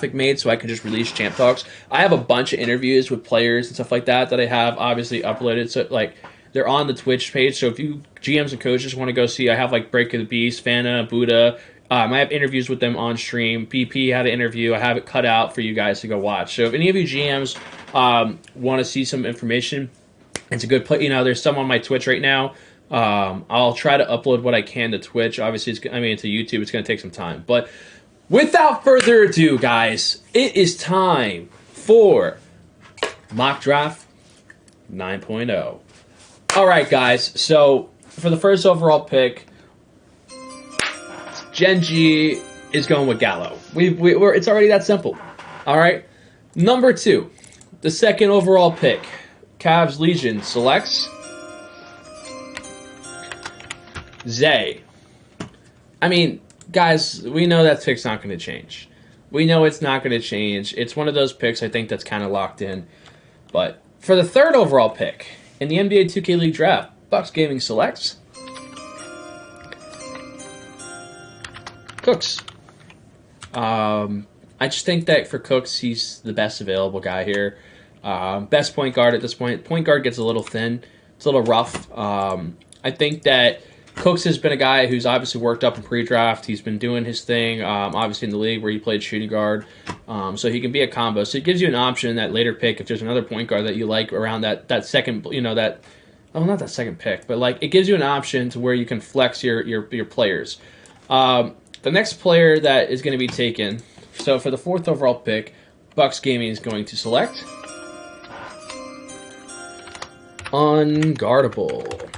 graphic made so I can just release champ talks. I have a bunch of interviews with players and stuff like that I have obviously uploaded. So like they're on the Twitch page. So if you GMs and coaches want to go see, I have like Break of the Beast, Fana, Buddha. I have interviews with them on stream. BP had an interview. I have it cut out for you guys to go watch. So if any of you GMs want to see some information, it's a good play. You know, there's some on my Twitch right now. I'll try to upload what I can to Twitch. Obviously, to YouTube, it's going to take some time. But without further ado, guys, it is time for Mock Draft 9.0. All right, guys. So for the first overall pick, Genji is going with Gallo. It's already that simple. All right. Number 2, the second overall pick, Cavs Legion selects Zay. I mean, guys, we know that pick's not going to change. We know it's not going to change. It's one of those picks I think that's kind of locked in. But for the third overall pick in the NBA 2K League draft, Bucks Gaming selects Cooks. I just think that for Cooks, he's the best available guy here. Best point guard at this point. Point guard gets a little thin. It's a little rough. I think that Cooks has been a guy who's obviously worked up in pre-draft. He's been doing his thing, obviously in the league where he played shooting guard. So he can be a combo. So it gives you an option in that later pick if there's another point guard that you like around that second, not that second pick, but like it gives you an option to where you can flex your players. The next player that is going to be taken, so for the fourth overall pick, Bucks Gaming is going to select Unguardable.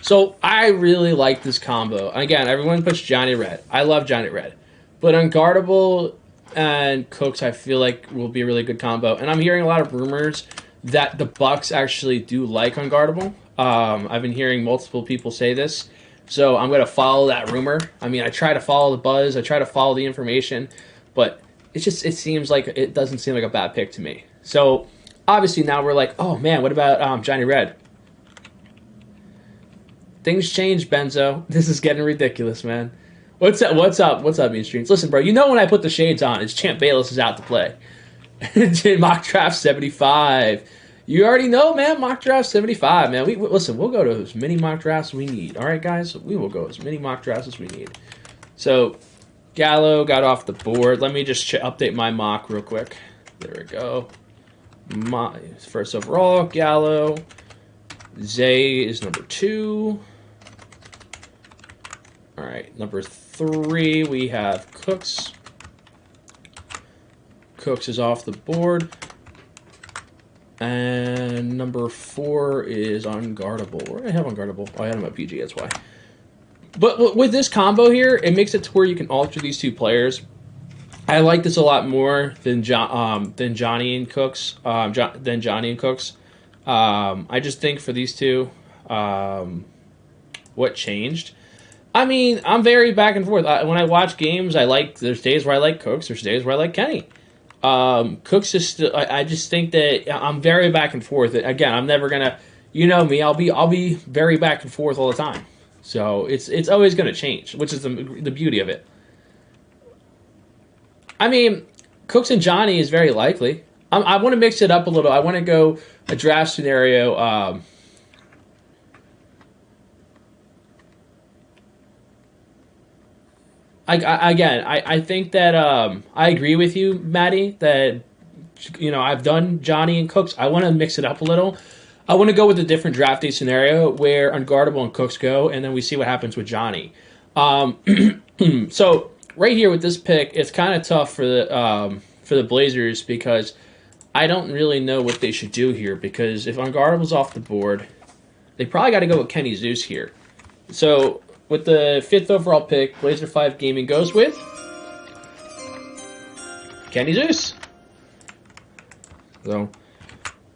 So I really like this combo. Again, everyone puts Johnny Red. I love Johnny Red. But Unguardable and Cooks I feel like will be a really good combo. And I'm hearing a lot of rumors that the Bucks actually do like Unguardable. I've been hearing multiple people say this. So I'm going to follow that rumor. I mean, I try to follow the buzz. I try to follow the information. But it seems like it doesn't seem like a bad pick to me. So obviously now we're like, oh man, what about Johnny Red? Things change, Benzo. This is getting ridiculous, man. What's up? What's up, Mean Streams? Listen, bro, you know when I put the shades on, it's Champ Bayless is out to play. Mock Draft 75. You already know, man. Mock Draft 75, man. Listen, we'll go to as many mock drafts as we need. All right, guys? We will go as many mock drafts as we need. So, Gallo got off the board. Let me just update my mock real quick. There we go. My first overall, Gallo. Zay is number 2. All right, number 3, we have Cooks. Cooks is off the board. And number 4 is Unguardable. Where do I have Unguardable? Oh, I had him at PG, that's why. But with this combo here, it makes it to where you can alter these two players. I like this a lot more than Johnny and Cooks. I just think for these two, what changed? I mean, I'm very back and forth. When I watch games, there's days where I like Cooks, there's days where I like Kenny. Cooks is still, I just think that I'm very back and forth. Again, I'm never gonna, you know me, I'll be very back and forth all the time. So it's always gonna change, which is the beauty of it. I mean, Cooks and Johnny is very likely. I want to mix it up a little. I want to go a draft scenario. I think that I agree with you, Maddie, that I've done Johnny and Cooks. I want to mix it up a little. I want to go with a different draft day scenario where Unguardable and Cooks go, and then we see what happens with Johnny. So right here with this pick, it's kind of tough for the Blazers because I don't really know what they should do here, because if Unguardable's off the board, they probably got to go with Kenny Zeus here. So with the 5th overall pick, Blazer 5 Gaming goes with Kenny Zeus. So,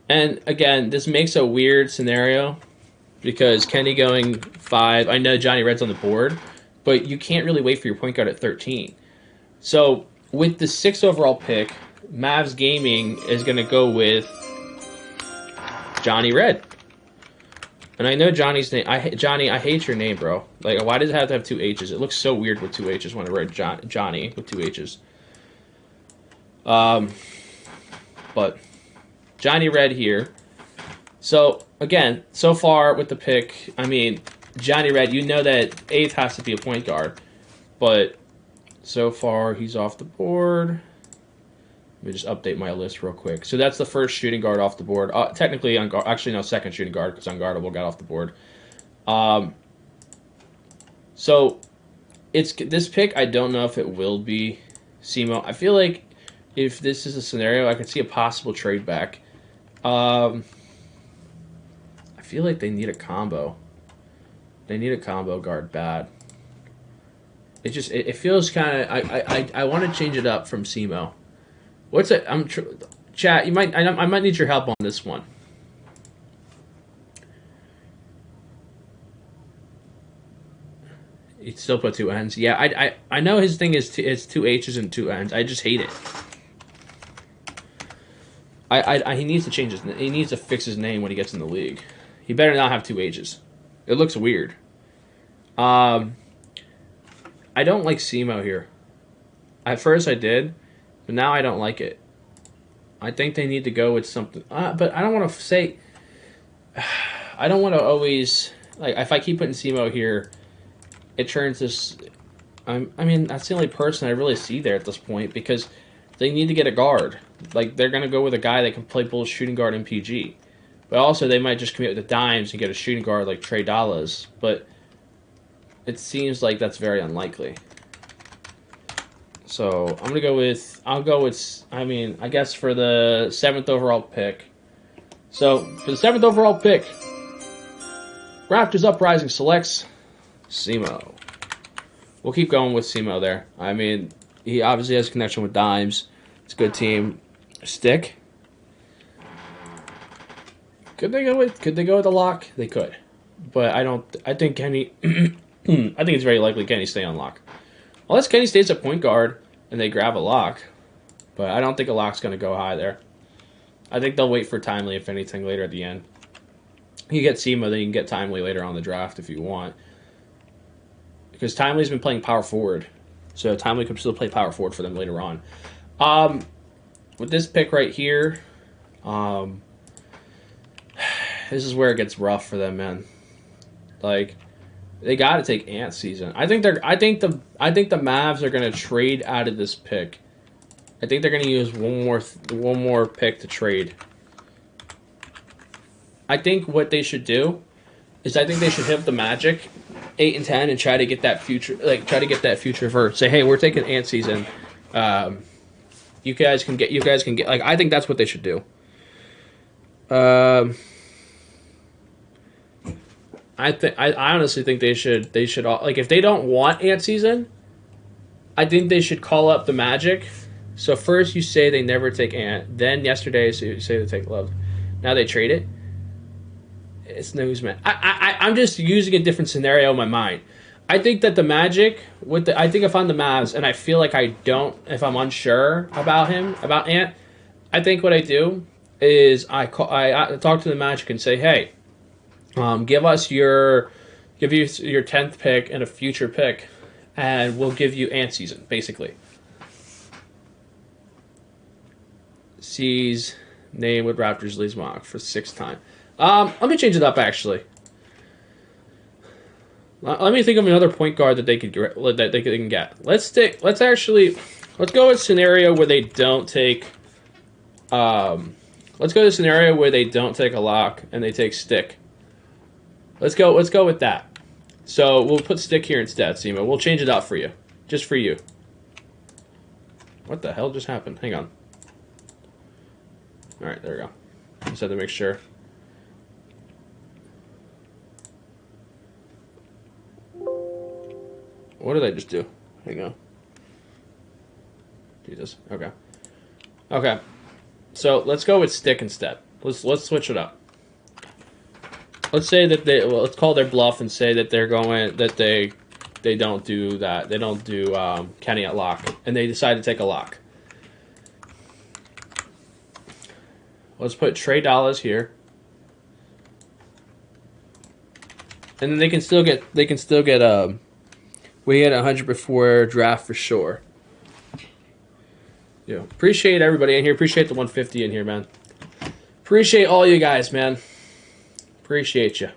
and again, this makes a weird scenario because Kenny going 5, I know Johnny Red's on the board, but you can't really wait for your point guard at 13. So with the 6th overall pick, Mavs Gaming is going to go with Johnny Red. And I know Johnny's name. Johnny, I hate your name, bro. Like, why does it have to have 2 H's? It looks so weird with 2 H's when I write Johnny with 2 H's. But Johnny Red here. So again, so far with the pick, I mean, Johnny Red, you know that eighth has to be a point guard, but so far he's off the board. Let me just update my list real quick. So that's the first shooting guard off the board. Technically, actually no, second shooting guard because unguardable got off the board. So it's this pick. I don't know if it will be Simo. I feel like if this is a scenario, I could see a possible trade back. I feel like they need a combo. They need a combo guard bad. It feels kind of I want to change it up from Simo. What's it? Chat. I might need your help on this one. He still put two ends. Yeah, I know his thing is two H's and two ends. I just hate it. He needs to change his. He needs to fix his name when he gets in the league. He better not have two H's. It looks weird. I don't like Simo here. At first I did, but now I don't like it. I think they need to go with something. But I don't want to say. I don't want to always like if I keep putting Simo here, it turns this. I mean that's the only person I really see there at this point because they need to get a guard. Like they're gonna go with a guy that can play both shooting guard and PG. But also, they might just commit with the dimes and get a shooting guard like Trey Dallas. But it seems like that's very unlikely. So I'm gonna go with. I'll go with. I mean, I guess for the 7th overall pick. So for the 7th overall pick, Raptors Uprising selects Simo. We'll keep going with Simo there. I mean, he obviously has a connection with dimes. It's a good team. Stick. Could they go with the lock? They could. But I think Kenny I think it's very likely Kenny stay on lock. Unless Kenny stays at point guard and they grab a lock. But I don't think a lock's gonna go high there. I think they'll wait for Timely if anything later at the end. You get Simo, then you can get Timely later on the draft if you want. Because Timely's been playing power forward. So Timely could still play power forward for them later on. With this pick right here, this is where it gets rough for them, man. Like, they got to take Ant season. I think the Mavs are gonna trade out of this pick. I think they're gonna use one more pick to trade. I think what they should do is I think they should hit the Magic 8 and 10 and try to get that future first. Say, hey, we're taking Ant season. You guys can get like I think that's what they should do. I honestly think they should like if they don't want Ant season, I think they should call up the Magic. So first you say they never take Ant, then yesterday you say they take Love. Now they trade it. It's news, man. I'm just using a different scenario in my mind. I think that the Magic I think if I'm the Mavs and I feel like if I'm unsure about Ant, I think what I do is I talk to the Magic and say, hey, give you your 10th pick and a future pick, and we'll give you Ant season, basically. C's name with Raptors leads mock for 6th time. Let me change it up, actually. Let me think of another point guard that they can get. Let's go with scenario where they don't take. Let's go to a scenario where they don't take a lock and they take Stick. Let's go with that. So we'll put Stick here instead, Simo. We'll change it up for you, just for you. What the hell just happened? Hang on. All right, there we go. Just had to make sure. What did I just do? Hang on. Jesus. Okay. Okay. So let's go with Stick instead. Let's switch it up. Let's say that let's call their bluff and say that they don't do that. They don't do Kenny at lock, and they decide to take a lock. Let's put Trey Dallas here, and then they can still get we had 100 before draft for sure. Yeah, appreciate everybody in here. Appreciate the 150 in here, man. Appreciate all you guys, man. Appreciate you.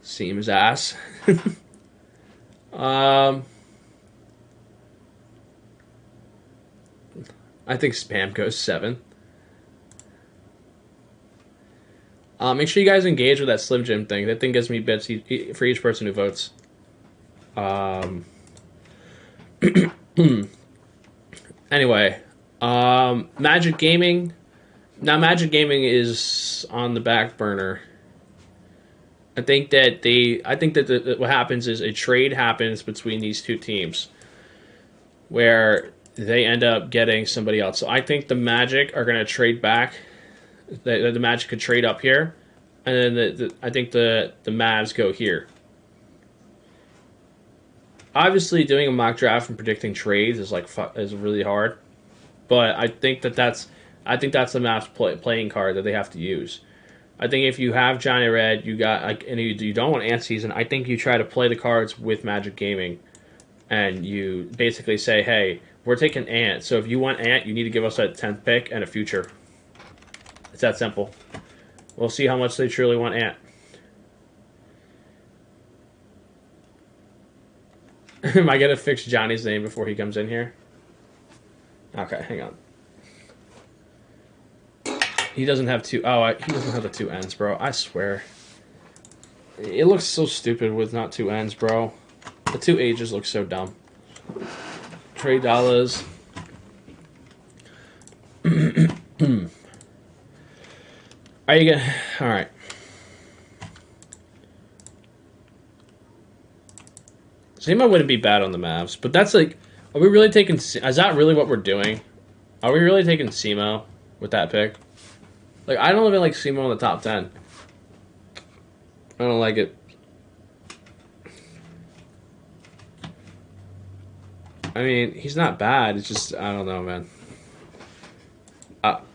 Seems ass. I think spam goes 7. Make sure you guys engage with that Slim Jim thing. That thing gives me bits for each person who votes. Anyway, Magic Gaming. Now, Magic Gaming is on the back burner. I think that what happens is a trade happens between these two teams, where they end up getting somebody else. So I think the Magic are going to trade back. The Magic could trade up here, and then I think the Mavs go here. Obviously, doing a mock draft and predicting trades is really hard, but I think that's the Mavs playing card that they have to use. I think if you have Johnny Red, you got and you don't want Ant Season. I think you try to play the cards with Magic Gaming, and you basically say, "Hey, we're taking Ant. So if you want Ant, you need to give us a 10th pick and a future." It's that simple. We'll see how much they truly want Ant. Am I gonna fix Johnny's name before he comes in here? Okay, hang on. He doesn't have two. Oh, he doesn't have the 2 ends, bro. I swear. It looks so stupid with not 2 ends, bro. The 2 ages look so dumb. Trade dollars. Are you gonna? All right. Zemo wouldn't be bad on the Mavs, but that's like, are we really taking? Is that really what we're doing? Are we really taking Zemo with that pick? Like, I don't even like Zemo in the top 10. I don't like it. I mean, he's not bad. It's just, I don't know, man.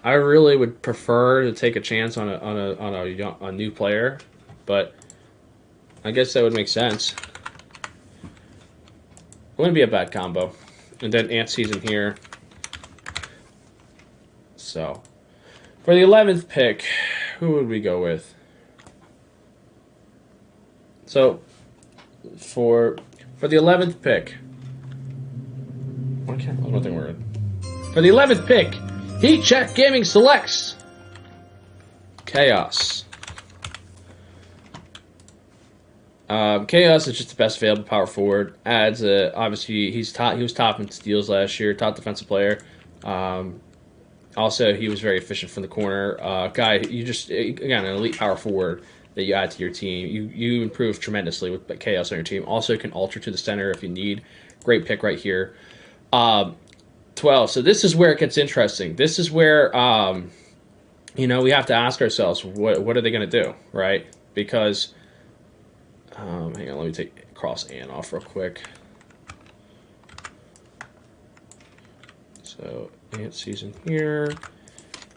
I really would prefer to take a chance on a new player, but I guess that would make sense. It wouldn't be a bad combo. And then Ant Season here. So, for the 11th pick, who would we go with? So, for the 11th pick, one thing we're in. For the 11th pick, Heat Check Gaming selects Chaos. Chaos is just the best available power forward. Adds obviously he was top in steals last year, top defensive player. Also, he was very efficient from the corner. Guy, again, an elite power forward that you add to your team. You improve tremendously with Chaos on your team. Also, can alter to the center if you need. Great pick right here. 12. So this is where it gets interesting. This is where we have to ask ourselves, what are they going to do, right? Because hang on, let me take cross Ant off real quick. So Ant Season here,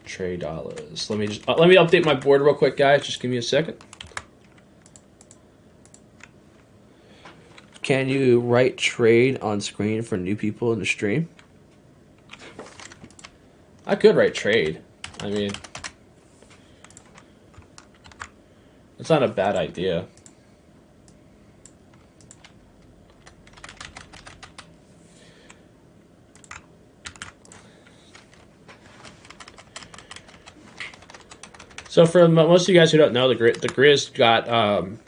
trade dollars. Let me update my board real quick, guys. Just give me a second. Can you write trade on screen for new people in the stream? I could write trade. I mean, it's not a bad idea. So for most of you guys who don't know, the Grizz got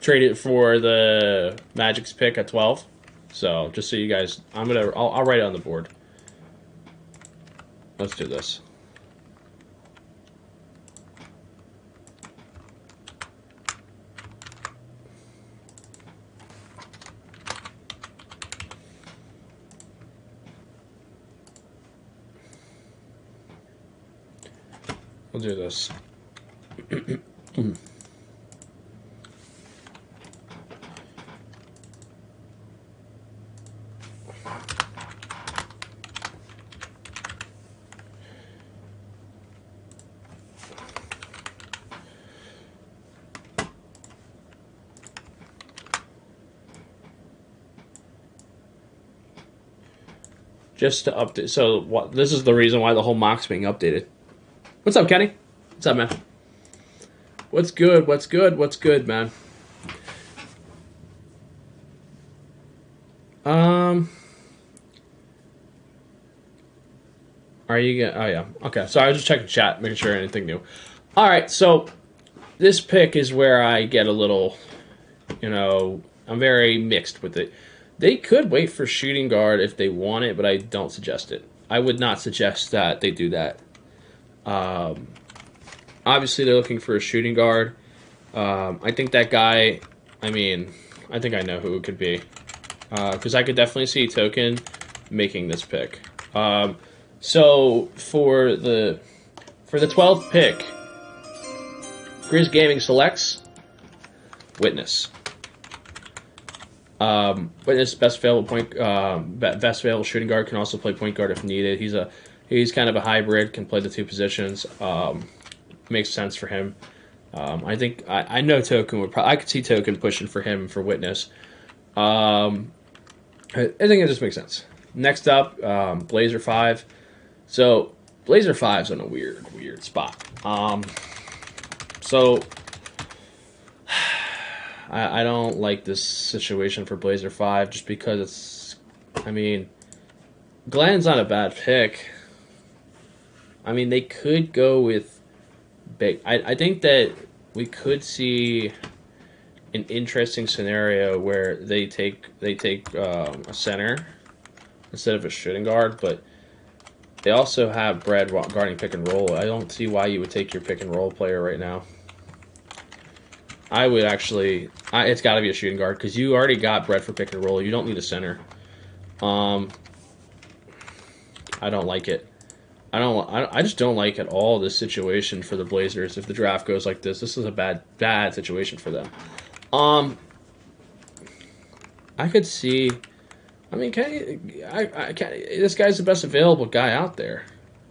traded for the Magic's pick at 12. So just so you guys, I'll write it on the board. Let's do this. We'll do this. just to update. So this is the reason why the whole mock's being updated. What's up, Kenny? What's up, man? What's good? What's good? What's good, man? Are you gonna? Oh yeah. Okay. So I was just checking chat, making sure anything new. All right. So this pick is where I get a little, I'm very mixed with it. They could wait for shooting guard if they want it, but I don't suggest it. I would not suggest that they do that. Obviously, they're looking for a shooting guard. I think that guy. I think I know who it could be, because I could definitely see Token making this pick. So for the 12th pick, Grizz Gaming selects Witness. Witness best available shooting guard, can also play point guard if needed. He's kind of a hybrid, can play the two positions. Makes sense for him. I think I know Token I could see Token pushing for him for Witness. I think it just makes sense. Next up, Blazer 5. So Blazer 5's in a weird spot. So I don't like this situation for Blazer 5 just because Glenn's not a bad pick. They could go with big. I think that we could see an interesting scenario where they take a center instead of a shooting guard, but they also have Brad guarding pick and roll. I don't see why you would take your pick and roll player right now. I would actually. It's got to be a shooting guard because you already got Brett for pick and roll. You don't need a center. I don't like it. I just don't like at all this situation for the Blazers. If the draft goes like this is a bad situation for them. I could see. This guy's the best available guy out there.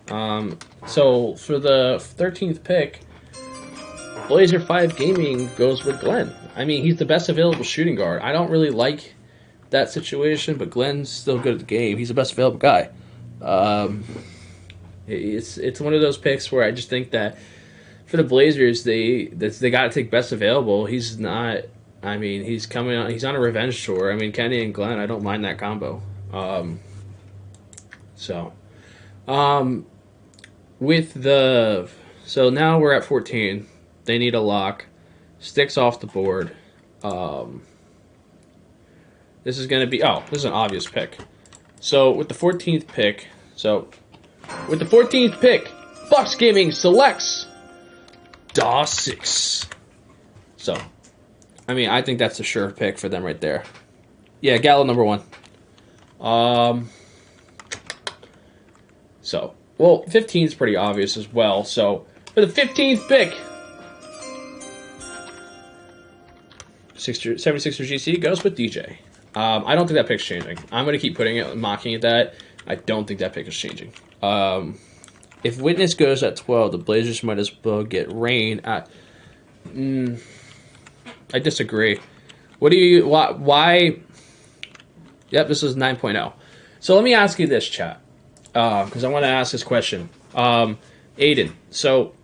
So for the 13th pick, Blazer 5 Gaming goes with Glenn. He's the best available shooting guard. I don't really like that situation, but Glenn's still good at the game. He's the best available guy. It's one of those picks where I just think that for the Blazers, they got to take best available. He's not. He's coming on. He's on a revenge tour. Kenny and Glenn. I don't mind that combo. So now we're at 14. They need a lock. Sticks off the board. This is going to be. This is an obvious pick. So with the 14th pick. Bucks Gaming selects DAW 6. So. I think that's a sure pick for them right there. Yeah, Gallo number 1. 15 is pretty obvious as well. So, for the 15th pick, 76er GC goes with DJ. I don't think that pick's changing. I'm going to keep mocking at that. I don't think that pick is changing. If Witness goes at 12, the Blazers might as well get Rain at... I disagree. Why? Yep, this is 9.0. So let me ask you this, chat, because I want to ask this question. Aiden, so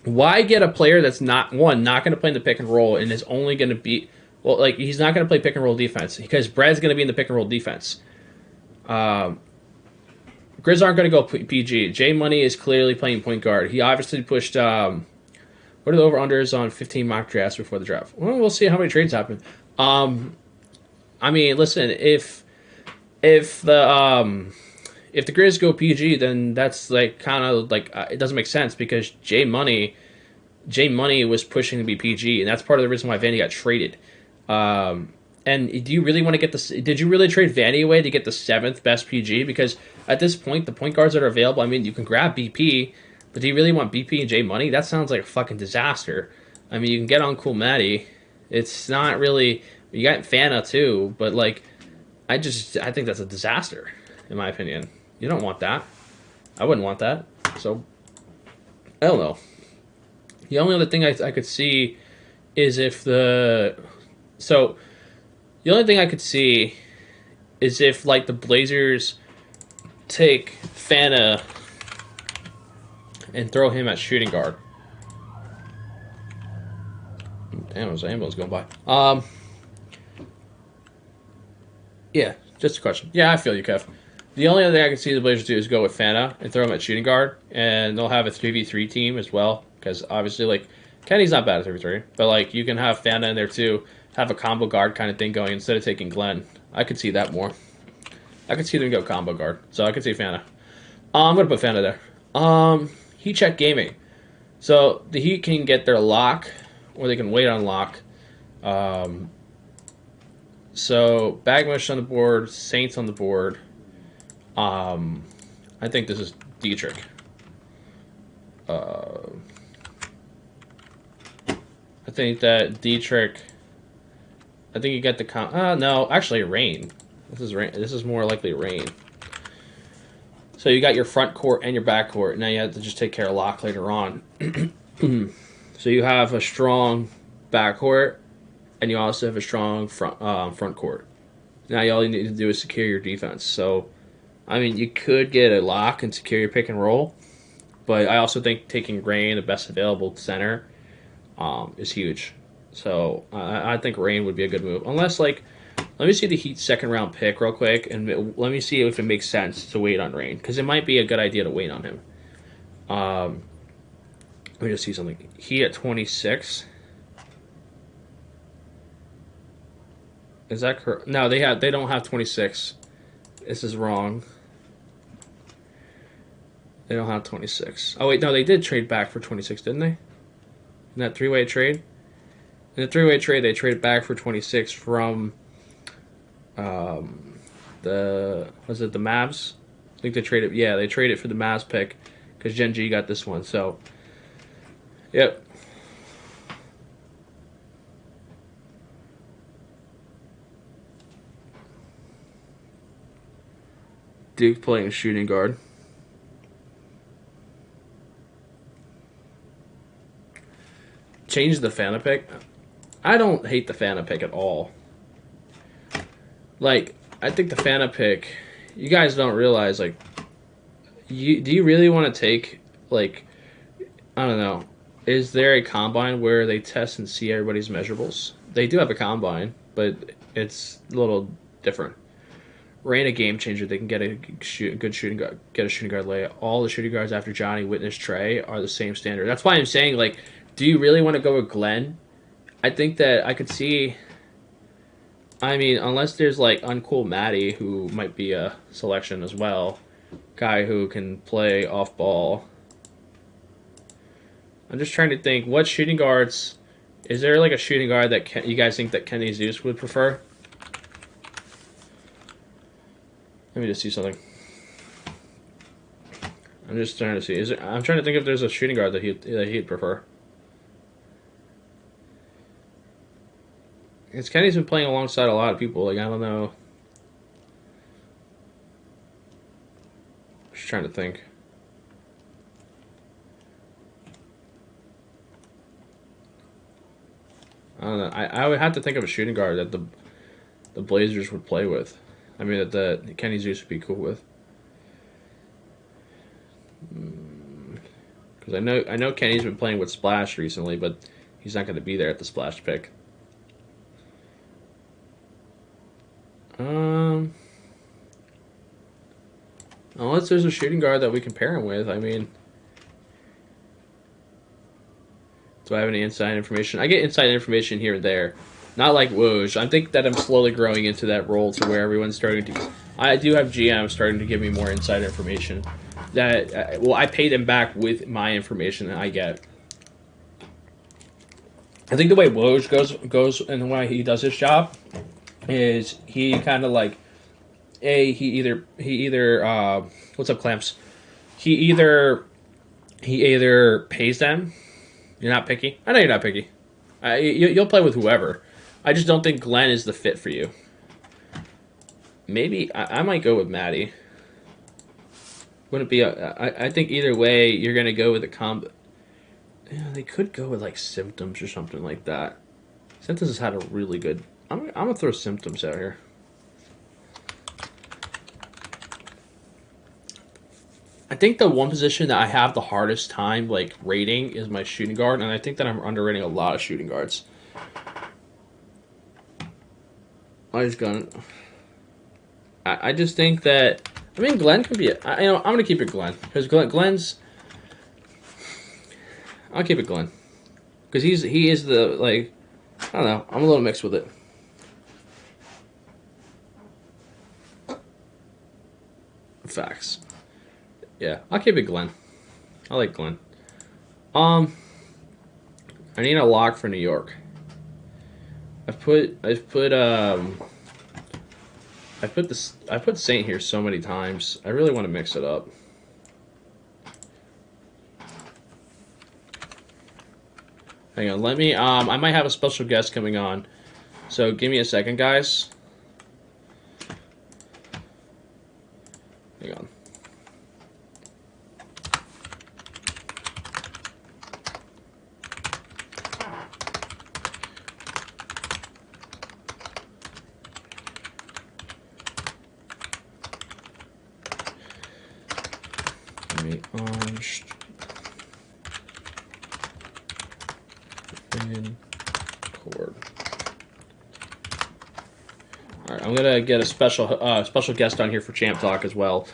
why get a player that's not going to play in the pick and roll and is only going to be, he's not going to play pick and roll defense because Brad's going to be in the pick and roll defense. Grizz aren't going to go PG. J Money is clearly playing point guard. He obviously pushed... what are the over-unders on 15 mock drafts before the draft? Well, we'll see how many trades happen. Listen, if the Grizz go PG, then that's it doesn't make sense because J Money was pushing to be PG, and that's part of the reason why Vandi got traded. And do you really want to get this? Did you really trade Vandi away to get the 7th best PG? Because at this point, the point guards that are available, you can grab BP. But do you really want BP and J Money? That sounds like a fucking disaster. You can get on Cool Matty. It's not really... You got Fana too, but I think that's a disaster, in my opinion. You don't want that. I wouldn't want that. So, I don't know. The only other thing I could see is if the... So, the only thing I could see is if, the Blazers take Fana and throw him at shooting guard. Damn, there's an ambulance going by. Yeah, just a question. Yeah, I feel you, Kev. The only other thing I can see the Blazers do is go with Fana and throw him at shooting guard, and they'll have a 3v3 team as well, because obviously, like, Kenny's not bad at 3v3, but, like, you can have Fana in there, too, have a combo guard kind of thing going instead of taking Glenn. I could see that more. I could see them go combo guard, so I could see Fana. I'm going to put Fana there. Heat check gaming. So, the Heat can get their lock, or they can wait on lock. So, Bagmush on the board, Saints on the board. I think this is Dietrich. I think that Dietrich. I think you get the no, actually Rain. This is Rain. This is more likely Rain. So you got your front court and your back court. Now you have to just take care of lock later on. So you have a strong back court, and you also have a strong front court. Now all you need to do is secure your defense. So, I mean, you could get a lock and secure your pick and roll, but I also think taking Rain, the best available center, is huge. So I think Rain would be a good move. Unless, like, let me see the Heat's second round pick real quick, and let me see if it makes sense to wait on Rain, because it might be a good idea to wait on him. Let me just see something. Heat at 26. Is that correct? No, they don't have 26. This is wrong. They don't have 26. Oh wait, no, they did trade back for 26, didn't they? In that three-way trade? In the three-way trade, they traded back for 26 from the Mavs? I think they traded. Yeah, they traded for the Mavs pick because Gen G got this one. So, yep. Duke playing a shooting guard. Change the Fana pick. I don't hate the Fana pick at all. Like, I think the Fana pick, you guys don't realize, like, do you really want to take, like, I don't know, is there a combine where they test and see everybody's measurables? They do have a combine, but it's a little different. Rain a game changer. They can get a good shooting guard, get a shooting guard lay. All the shooting guards after Johnny, Witness, Trey are the same standard. That's why I'm saying, like, do you really want to go with Glenn? I think that I could see. I mean, unless there's like Uncool Matty, who might be a selection as well, guy who can play off ball. I'm just trying to think, what shooting guards? Is there like a shooting guard that you guys think that Kenny Zeus would prefer? Let me just see something. I'm just trying to see. I'm trying to think if there's a shooting guard that he'd prefer. Because Kenny's been playing alongside a lot of people. Like, I don't know. Just trying to think. I don't know. I would have to think of a shooting guard that the Blazers would play with. I mean, that the Kenny Zeus would be cool with. Because I know Kenny's been playing with Splash recently, but he's not going to be there at the Splash pick. Unless there's a shooting guard that we can pair him with, I mean. Do I have any inside information? I get inside information here and there. Not like Woj. I think that I'm slowly growing into that role to where everyone's starting to. I do have GMs starting to give me more inside information. That I pay them back with my information that I get. I think the way Woj goes and the way he does his job is he kind of like he either what's up, Clamps? He either pays them. You're not picky. I know you're not picky. You'll play with whoever. I just don't think Glenn is the fit for you. Maybe I might go with Matty. Wouldn't be I think either way you're gonna go with a combo. Yeah, they could go with like Symptoms or something like that. Symptoms has had a really good. I'm gonna throw Symptoms out here. I think the one position that I have the hardest time like rating is my shooting guard, and I think that I'm underrating a lot of shooting guards. I just think that Glenn can be. I'm gonna keep it Glenn because Glenn's. I'll keep it Glenn because he is the like. I don't know. I'm a little mixed with it. Facts. Yeah, I'll keep it Glenn. I like Glenn. I need a lock for New York. I put Saint here so many times. I really want to mix it up. Hang on, let me I might have a special guest coming on. So give me a second, guys. Hang on. Cord. All right, I'm gonna get a special guest on here for Champ Talk as well.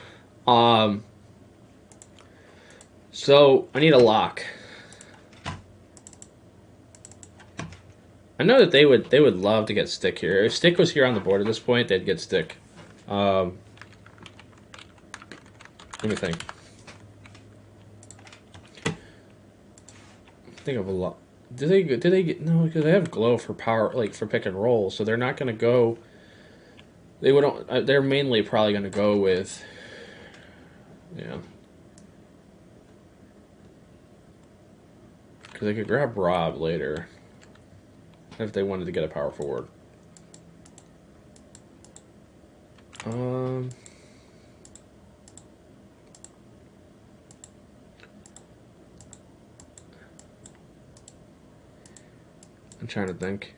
So I need a lock. I know that they would love to get Stick here. If Stick was here on the board at this point, they'd get Stick. Let me think. Think of a lot. Do they get no? Because they have Glow for power, like for pick and roll, so they're not gonna go. They wouldn't. They're mainly probably gonna go with. Yeah. Because they could grab Rob later if they wanted to get a power forward. I'm trying to think.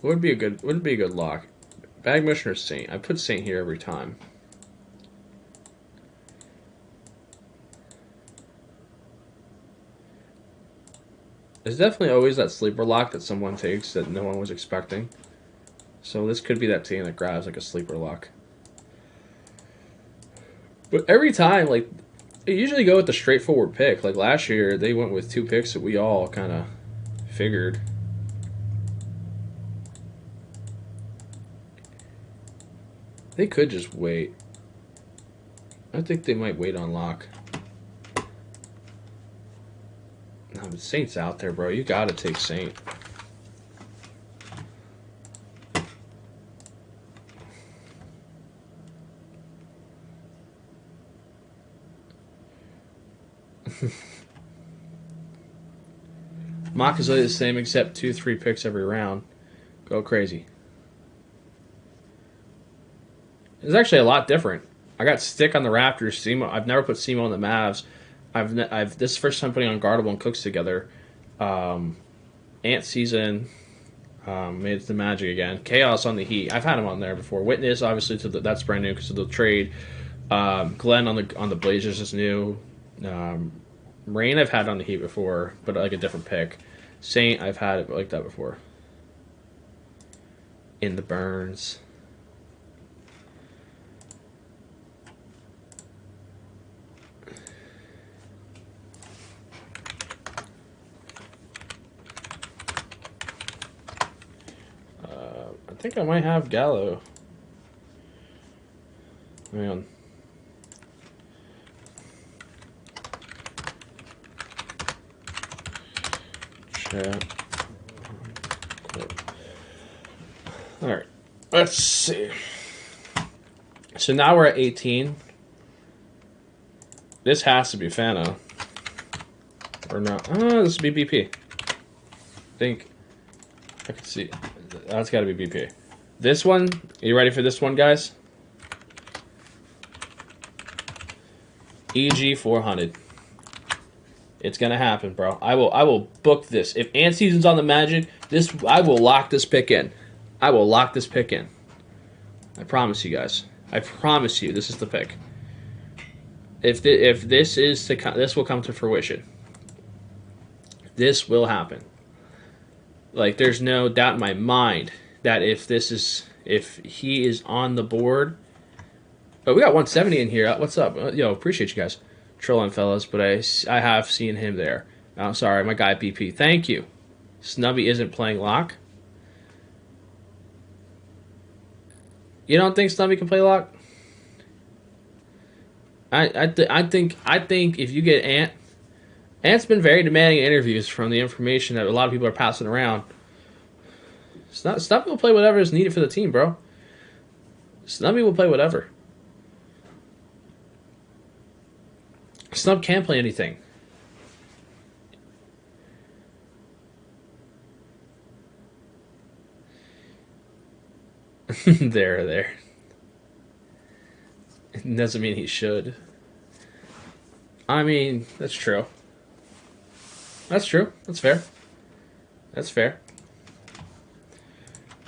Would be a good lock. Bag motion or Saint? I put Saint here every time. There's definitely always that sleeper lock that someone takes that no one was expecting. So this could be that team that grabs like a sleeper lock. But every time, like, they usually go with the straightforward pick. Like last year, they went with 2 picks that we all kind of figured. They could just wait. I think they might wait on lock. No, but Saint's out there, bro. You gotta take Saint. Mock is the same except 2-3 picks every round. Go crazy. It's actually a lot different. I got Stick on the Raptors. Simo. I've never put Simo on the Mavs. This is the first time putting Unguardable and Cooks together. Ant season. Made it to the Magic again. Chaos on the Heat. I've had him on there before. Witness obviously that's brand new because of the trade. Glenn on the Blazers is new. Rain I've had on the Heat before, but like a different pick. Saint I've had it like that before. In the Burns. I think I might have Gallo. Hang on. Chat. All right. Let's see. So now we're at 18. This has to be Fano. Or not. Oh, this would be BP. I think I can see. That's got to be BP. This one, are you ready for this one, guys? EG 400. It's gonna happen, bro. I will book this. If Ant Season's on the Magic, I will lock this pick in. I will lock this pick in. I promise you guys. I promise you, this is the pick. If this will come to fruition. This will happen. Like, there's no doubt in my mind that if he is on the board. Oh, we got 170 in here. What's up? Yo, appreciate you guys. Trolling, fellas, but I have seen him there. Oh, sorry, my guy BP. Thank you. Snubby isn't playing lock. You don't think Snubby can play lock? I think if you get Ant's been very demanding in interviews from the information that a lot of people are passing around. Snubby will play whatever is needed for the team, bro. Snubby will play whatever. Snub can't play anything. there. It doesn't mean he should. I mean, that's true. That's true. That's fair. That's fair.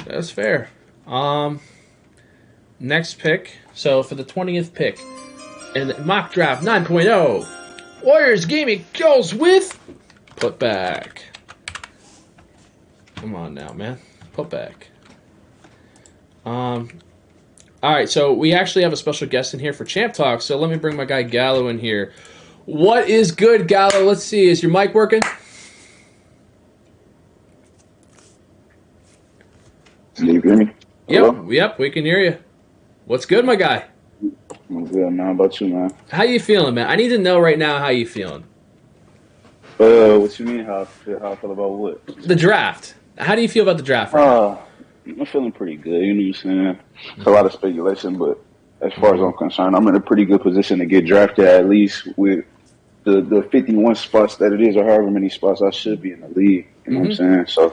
That's fair. Next pick. So for the 20th pick in the mock draft 9.0, Warriors Gaming goes with put back. Come on now, man. Put back. All right, so we actually have a special guest in here for Champ Talk, so let me bring my guy Gallo in here. What is good, Gallo? Let's see. Is your mic working? Can you hear me? Yep, we can hear you. What's good, my guy? I'm good, man. How about you, man? How you feeling, man? I need to know right now how you feeling. What you mean? How I feel about what? The draft. How do you feel about the draft right now? I'm feeling pretty good. You know what I'm saying? It's a lot of speculation, but as far as I'm concerned, I'm in a pretty good position to get drafted, at least with the 51 spots that it is, or however many spots I should be in the league. You know what I'm saying?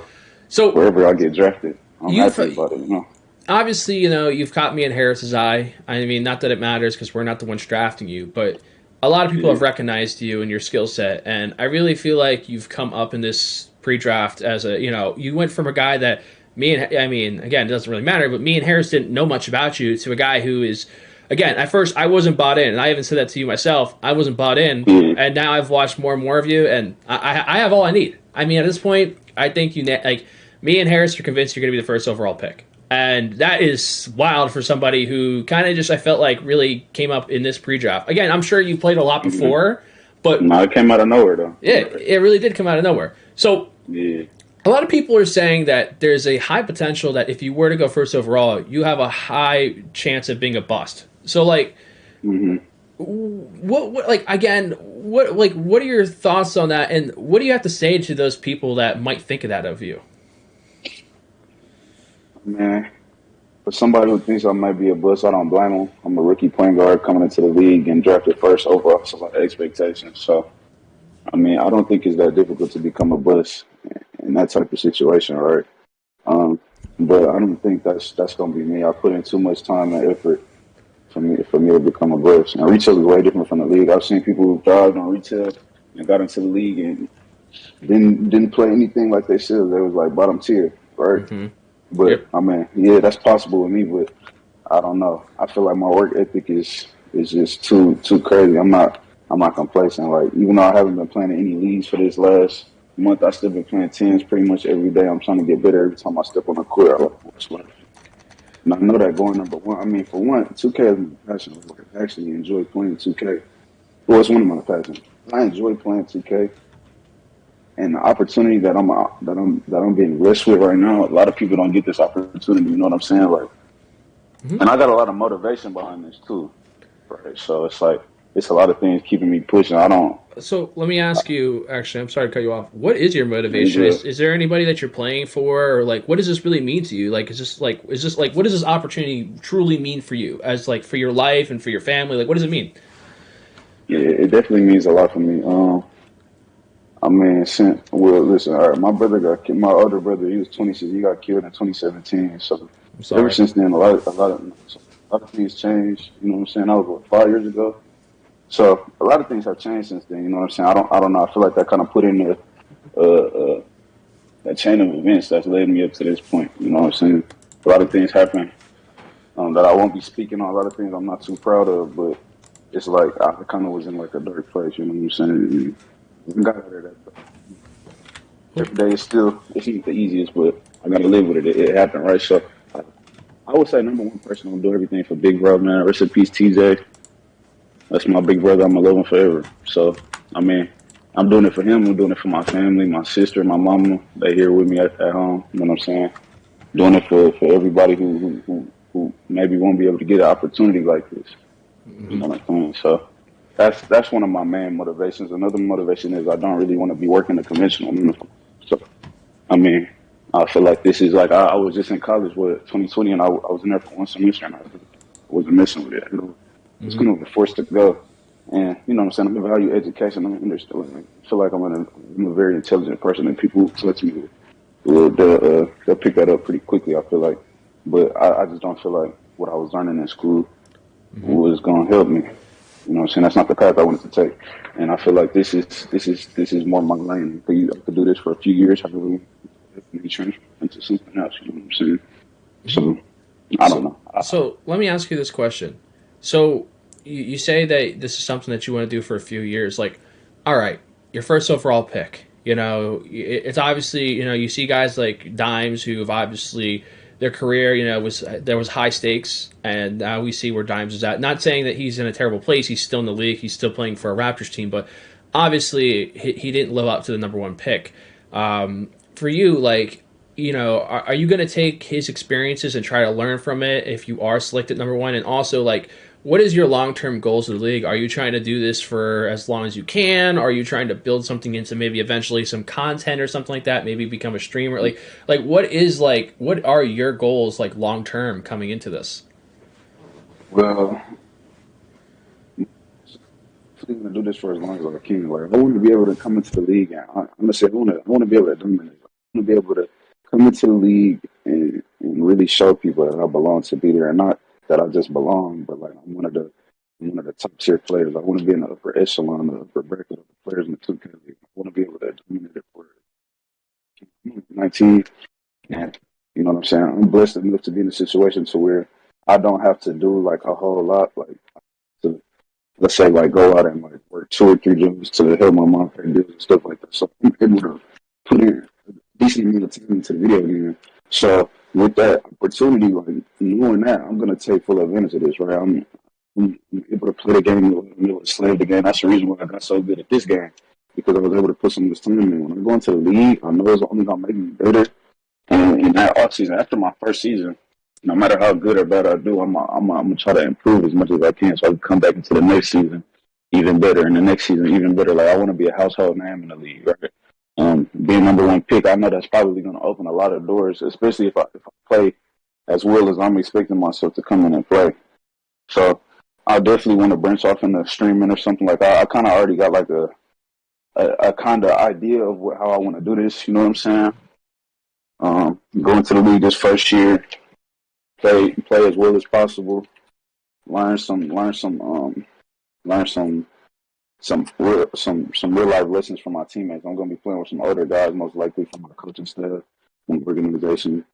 So wherever I get drafted, I'm happy about it. You know. Obviously, you've caught me in Harris's eye. I mean, not that it matters because we're not the ones drafting you, but a lot of people have recognized you and your skill set, and I really feel like you've come up in this pre-draft as you went from a guy that again, it doesn't really matter, but me and Harris didn't know much about you to a guy who is, again, at first I wasn't bought in, and I even said that to you myself. I wasn't bought in, and now I've watched more and more of you, and I have all I need. I mean, at this point, I think me and Harris are convinced you're going to be the first overall pick. And that is wild for somebody who kind of just, I felt like, really came up in this pre-draft. Again, I'm sure you played a lot before, but... No, it came out of nowhere, though. Yeah, it really did come out of nowhere. So, a lot of people are saying that there's a high potential that if you were to go first overall, you have a high chance of being a bust. So, what are your thoughts on that, and what do you have to say to those people that might think of that of you? Man, for somebody who thinks I might be a bust, I don't blame them. I'm a rookie point guard coming into the league and drafted first overall, so a lot of expectations. So, I mean, I don't think it's that difficult to become a bust in that type of situation, right? But I don't think that's going to be me. I put in too much time and effort for me to become a bust. And retail is way different from the league. I've seen people who thrived on retail and got into the league and didn't play anything like they should. They was like bottom tier, right? Mm-hmm. But I mean, yeah, that's possible with me. But I don't know. I feel like my work ethic is just too crazy. I'm not complacent. Like, even though I haven't been playing in any leagues for this last month, I still been playing tens pretty much every day. I'm trying to get better every time I step on the court. And I know that going number one. I mean, for one, 2K is my passion. I actually enjoy playing 2K. Well, it's one of my passions. I enjoy playing 2K. And the opportunity that I'm being blessed with right now, a lot of people don't get this opportunity. You know what I'm saying? Like, and I got a lot of motivation behind this too, right? So it's like it's a lot of things keeping me pushing. So let me ask you. Actually, I'm sorry to cut you off. What is your motivation? Is there anybody that you're playing for, or like, what does this really mean to you? Like, is this like, what does this opportunity truly mean for you, as like for your life and for your family? Like, what does it mean? Yeah, it definitely means a lot for me. I mean, listen, all right, my older brother, he was 26, he got killed in 2017. So ever since then, a lot of things changed. You know what I'm saying? That was 5 years ago. So a lot of things have changed since then. You know what I'm saying? I don't know. I feel like that kind of put in a chain of events that's led me up to this point. You know what I'm saying? a lot of things happen that I won't be speaking on. A lot of things I'm not too proud of, but it's like I kind of was in like a dark place. You know what I'm saying? And got out of that. Every day is still it's not the easiest, but I got to live with it. It happened, right? So I would say number one person who do everything for Big Bro, man. Rest in peace, TJ. That's my big brother. I'm gonna love him forever. So I mean, I'm doing it for him. I'm doing it for my family, my sister, my mama. They here with me at home. You know what I'm saying? Doing it for everybody who maybe won't be able to get an opportunity like this. You know what I'm saying? So that's one of my main motivations. Another motivation is I don't really want to be working the conventional uniform. So I mean, I feel like this is like I was just in college with 2020, and I was in there for one semester, and I wasn't messing with it. You know, I was kind of forced to go, and you know what I'm saying. I value education. I understand. I feel like I'm a very intelligent person, and people who touch me they'll pick that up pretty quickly. I feel like, but I just don't feel like what I was learning in school was going to help me. You know what I'm saying? That's not the path I wanted to take, and I feel like this is more my lane. I could do this for a few years. I really be transferred into something else. You know what I'm saying? So I don't know. So let me ask you this question. So you say that this is something that you want to do for a few years. Like, all right, your first overall pick. You know, it's obviously, you know, you see guys like Dimes who have obviously their career, you know, there was high stakes, and now we see where Dimes is at. Not saying that he's in a terrible place. He's still in the league. He's still playing for a Raptors team, but obviously he didn't live up to the number one pick. For you, like, you know, are you going to take his experiences and try to learn from it if you are selected number one? And also, like, what is your long-term goals of the league? Are you trying to do this for as long as you can? Are you trying to build something into maybe eventually some content or something like that? Maybe become a streamer? What are your goals like long-term coming into this? Well, I'm gonna do this for as long as I can. Like, I want to be able to come into the league, and I'm gonna say I want to be able to dominate. I want to be able to come into the league and really show people that I belong to be there, and not that I just belong, but like I'm one of the top tier players. I want to be in the upper echelon, the upper bracket of the players in the 2K League. I want to be able to dominate it for 19, and you know what I'm saying. I'm blessed enough to be in a situation to where I don't have to do like a whole lot, like to let's say like go out and like work 2 or 3 jobs to help my mom pay bills and stuff like that. So I'm able to put in a decent amount of time into the video game. So with that opportunity, like knowing that, I'm gonna take full advantage of this, right? I'm able to play the game, I'm able to slay the game. That's the reason why I got so good at this game, because I was able to put some of this time in. When I go into the league, I know it's only gonna make me better. And in that off season, after my first season, no matter how good or bad I do, I'm gonna try to improve as much as I can, so I can come back into the next season even better, and the next season even better. Like I want to be a household name in the league, right? Being number one pick, I know that's probably going to open a lot of doors, especially if I play as well as I'm expecting myself to come in and play. So I definitely want to branch off into streaming or something like that. I kind of already got like a kind of idea of how I want to do this. You know what I'm saying? Going to the league this first year, play as well as possible, learn some real life lessons from my teammates. I'm gonna be playing with some older guys, most likely from my coaching staff and organization.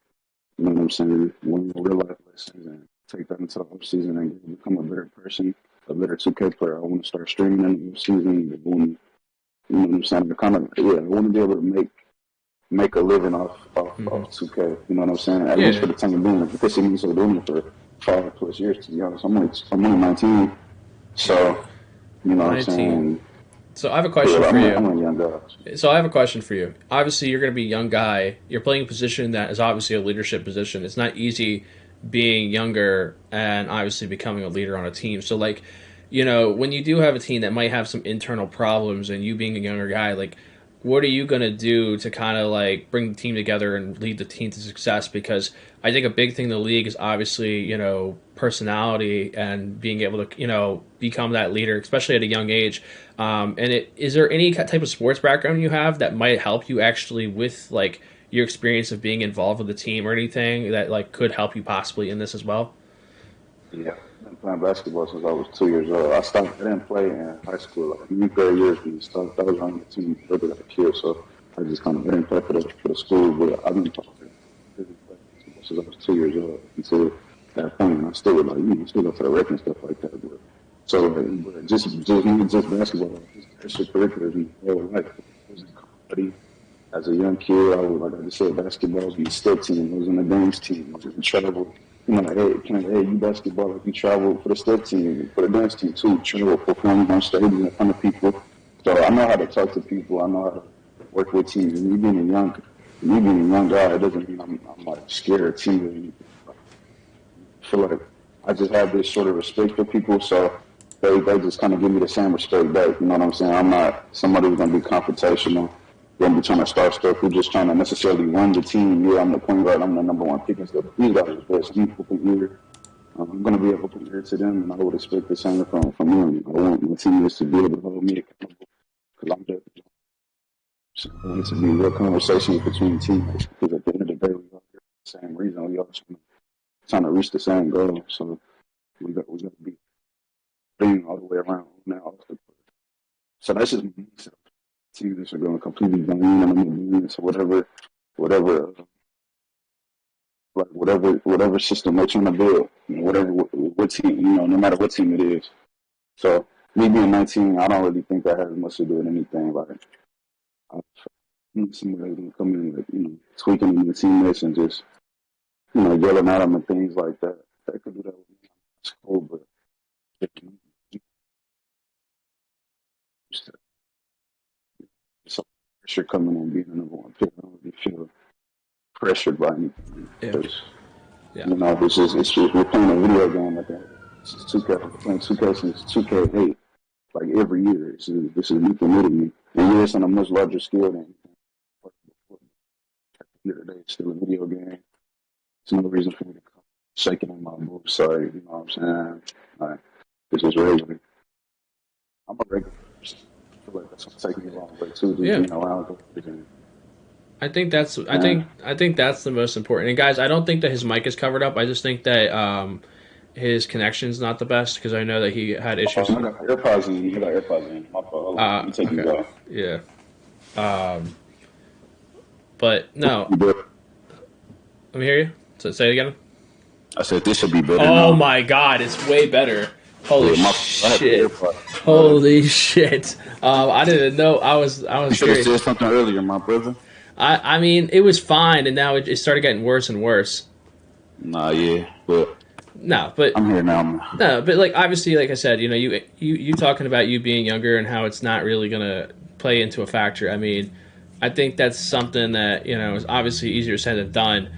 You know what I'm saying? Learn real life lessons and take that into the off season and become a better person, a better 2K player. I want to start streaming in the season. You know what I'm saying? I want to be able to make a living off 2K. You know what I'm saying? At least for the time being, because it means I'm doing it for 5+ years. To be honest, I'm only 19, so you know what I'm 19. saying. So I have a question for you. I'm a young guy. So I have a question for you. Obviously, you're going to be a young guy. You're playing a position that is obviously a leadership position. It's not easy being younger and obviously becoming a leader on a team. So, like, you know, when you do have a team that might have some internal problems and you being a younger guy, like, what are you going to do to kind of like bring the team together and lead the team to success? Because I think a big thing in the league is obviously, you know, personality and being able to, you know, become that leader, especially at a young age. Is there any type of sports background you have that might help you actually with like your experience of being involved with the team or anything that like could help you possibly in this as well? Yeah, I've been playing basketball since I was 2 years old. I didn't play in high school. Like, in third years when you start, I was on the team other than a kid, so I just kind of didn't play for the school, but I've been playing. since I was 2 years old until that point. And I still would like, still go to the rec and stuff like that. But so but just even just basketball, like, just extracurriculars in my whole life. I was in comedy as a young kid. I was, like I just said, basketball. I was in the step team. I was in the dance team. I was in travel. Like, hey, you basketball, like you travel for the step team, for the dance team too. Travel, perform on stage in front of people. So I know how to talk to people. I know how to work with teams. And me being a young guy, it doesn't mean I'm like scared or timid or anything. I feel like I just have this sort of respect for people, so they just kind of give me the same respect back. You know what I'm saying? I'm not somebody who's gonna be confrontational. Gonna be trying to start stuff. Who's just trying to necessarily run the team. Yeah, I'm the point guard. I'm the number one pick and stuff. These guys are the best people from here. I'm gonna be able to compare to them, and I would expect the same from them. I want my teammates to be able to hold me accountable because I'm there. So I want it to be real conversations between teammates because at the end of the day, we all here for the same reason. We all trying to reach the same goal. So we got to be playing all the way around now. So that's just me. So teams are going completely down, and I'm going to so whatever system they're trying to build, what team, no matter what team it is. So me being 19, I don't really think that has much to do with anything. Like somebody gonna come in, like, tweaking in the teammates and just yelling at them and things like that. They could do that with me. It's cool, but so pressure coming on being the number one pick. I don't really feel pressured by anything. Yeah. We're playing a video game like that. This is 2K. We're playing 2K since 2K8. Like every year, this is new for me. And it's on a much larger scale than today. It's still a video game. There's no reason for me to come shaking on my boobs. Sorry, you know what I'm saying? Like, this is regular. I'm a regular person. I feel like that's gonna take me a long way too. Just being around the game. I think that's the most important. And guys, I don't think that his mic is covered up. I just think that his connection's not the best because I know that he had issues. I got AirPods in. You got AirPods in. My fault. Let me take these off. Yeah. But no. Let me hear you. So say it again. I said this should be better. Oh my God, it's way better. Holy shit! Holy shit! I didn't know. I was. You should have said something earlier, my brother. I mean, it was fine, and now it started getting worse and worse. But I'm here now. No, but like obviously, like I said, you talking about you being younger and how it's not really gonna play into a factor. I mean, I think that's something that is obviously easier said than done.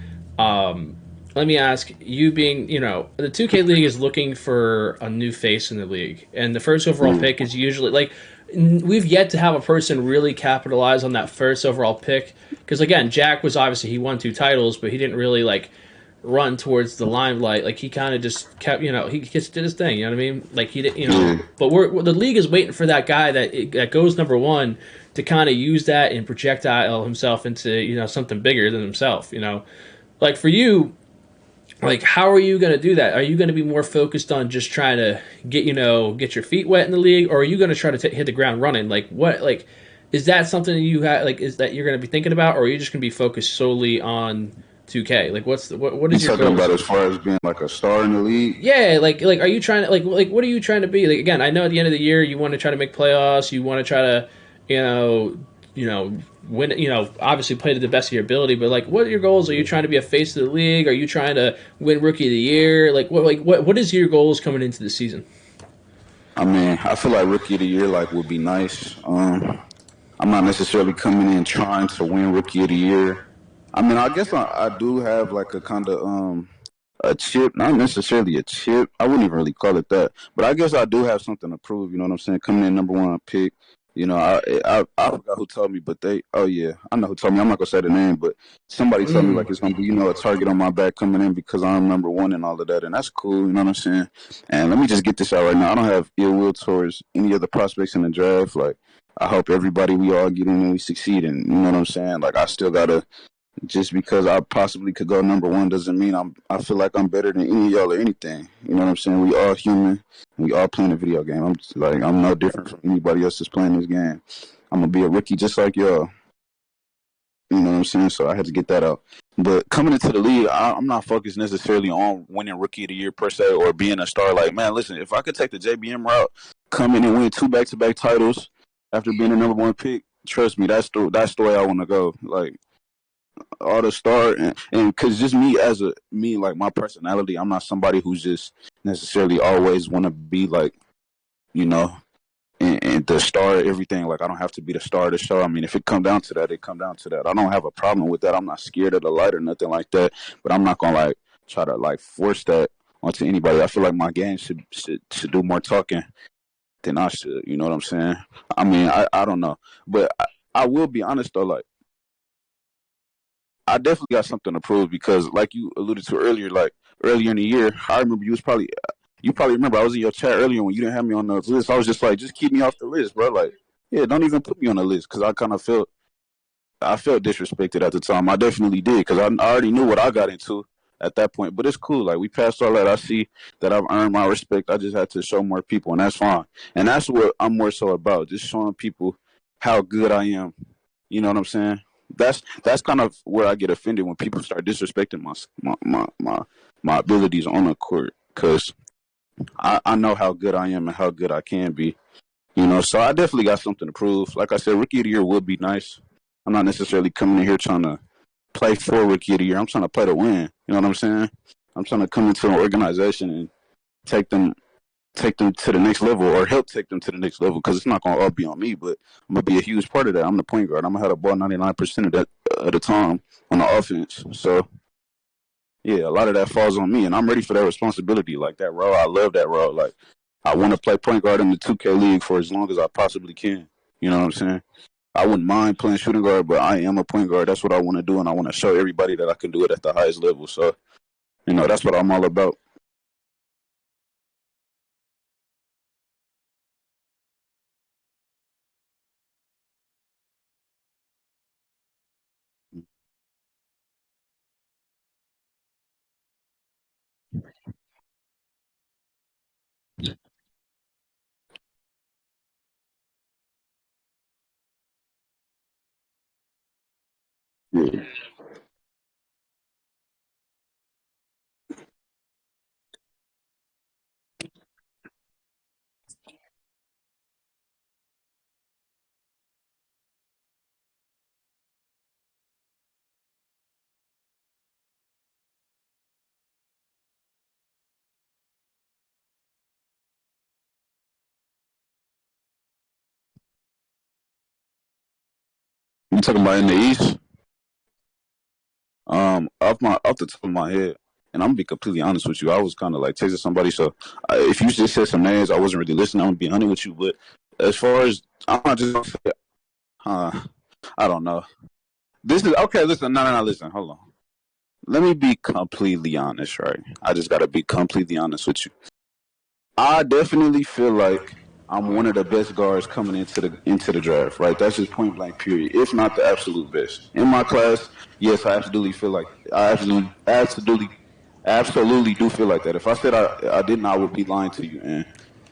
Let me ask you, being the 2K League is looking for a new face in the league, and the first overall pick is usually like. We've yet to have a person really capitalize on that first overall pick because again, Jack was obviously he won 2 titles, but he didn't really like run towards the limelight. Like he kind of just kept, he just did his thing. You know what I mean? Like he didn't, But the league is waiting for that guy that goes number 1 to kind of use that and projectile himself into something bigger than himself. Like for you. Like, how are you going to do that? Are you going to be more focused on just trying to get your feet wet in the league, or are you going to try to hit the ground running? Like, is that something that you have? Like, is that you're going to be thinking about, or are you just going to be focused solely on 2K? Like, what is your talking about as far as being like a star in the league? Yeah, like, are you trying to like what are you trying to be? Like, again, I know at the end of the year you want to try to make playoffs, you want to try to, win, obviously play to the best of your ability, but like, what are your goals? Are you trying to be a face of the league? Are you trying to win Rookie of the Year? Like, what is your goals coming into the season? I mean, I feel like Rookie of the Year would be nice. I'm not necessarily coming in trying to win Rookie of the Year. I mean, I guess I do have like a kind of a chip, not necessarily a chip. I wouldn't even really call it that, but I guess I do have something to prove. You know what I'm saying? Coming in number 1 pick. I forgot who told me, but I know who told me. I'm not gonna say the name, but somebody told me like it's gonna be, a target on my back coming in because I'm number 1 and all of that, and that's cool. You know what I'm saying? And let me just get this out right now. I don't have ill will towards any of the prospects in the draft. Like, I hope everybody we all get in and we succeed, and you know what I'm saying? Like, I still gotta. Just because I possibly could go number 1 doesn't mean I feel like I'm better than any of y'all or anything. You know what I'm saying? We all human. We all playing a video game. I'm no different from anybody else that's playing this game. I'm gonna be a rookie just like y'all. You know what I'm saying? So I had to get that out. But coming into the league, I'm not focused necessarily on winning Rookie of the Year per se or being a star. Like, man, listen, if I could take the JBM route, come in and win 2 back-to-back titles after being the number 1 pick, trust me, that's the way I want to go. Like, all the star and because just me like my personality, I'm not somebody who's just necessarily always want to be like, you know, and the star of everything. Like, I don't have to be the star of the show. I mean, if it come down to that, it come down to that. I don't have a problem with that. I'm not scared of the light or nothing like that. But I'm not gonna like try to like force that onto anybody. I feel like my game should do more talking than I should. You know what I'm saying? I mean, I don't know, but I will be honest though. Like, I definitely got something to prove because, like you alluded to earlier, like earlier in the year, I remember you probably remember I was in your chat earlier when you didn't have me on the list. I was just like, just keep me off the list, bro. Like, yeah, don't even put me on the list because I felt disrespected at the time. I definitely did because I already knew what I got into at that point. But it's cool. Like, we passed all that. I see that I've earned my respect. I just had to show more people, and that's fine. And that's what I'm more so about, just showing people how good I am. You know what I'm saying? That's kind of where I get offended when people start disrespecting my abilities on the court because I know how good I am and how good I can be. You know, so I definitely got something to prove. Like I said, Rookie of the Year would be nice. I'm not necessarily coming in here trying to play for Rookie of the Year. I'm trying to play to win. You know what I'm saying? I'm trying to come into an organization and take them to the next level or help take them to the next level because it's not going to all be on me, but I'm going to be a huge part of that. I'm the point guard. I'm going to have the ball 99% of that at the time on the offense. So, yeah, a lot of that falls on me, and I'm ready for that responsibility. Like, that role, I love that role. Like, I want to play point guard in the 2K League for as long as I possibly can. You know what I'm saying? I wouldn't mind playing shooting guard, but I am a point guard. That's what I want to do, and I want to show everybody that I can do it at the highest level. So, you know, that's what I'm all about. Yeah. You talking about in the East? Off the top of my head, and I'm gonna be completely honest with you. I was kind of like texting somebody, so if you just said some names, I wasn't really listening. I'm gonna be honest with you, but as far as I'm not just gonna say, uh, I don't know. This is okay. Listen, no, listen, hold on. Let me be completely honest, right? I just gotta be completely honest with you. I definitely feel like I'm one of the best guards coming into the draft, right? That's just point blank, period. If not the absolute best in my class, yes, I absolutely feel like absolutely do feel like that. If I said I didn't, I would be lying to you, and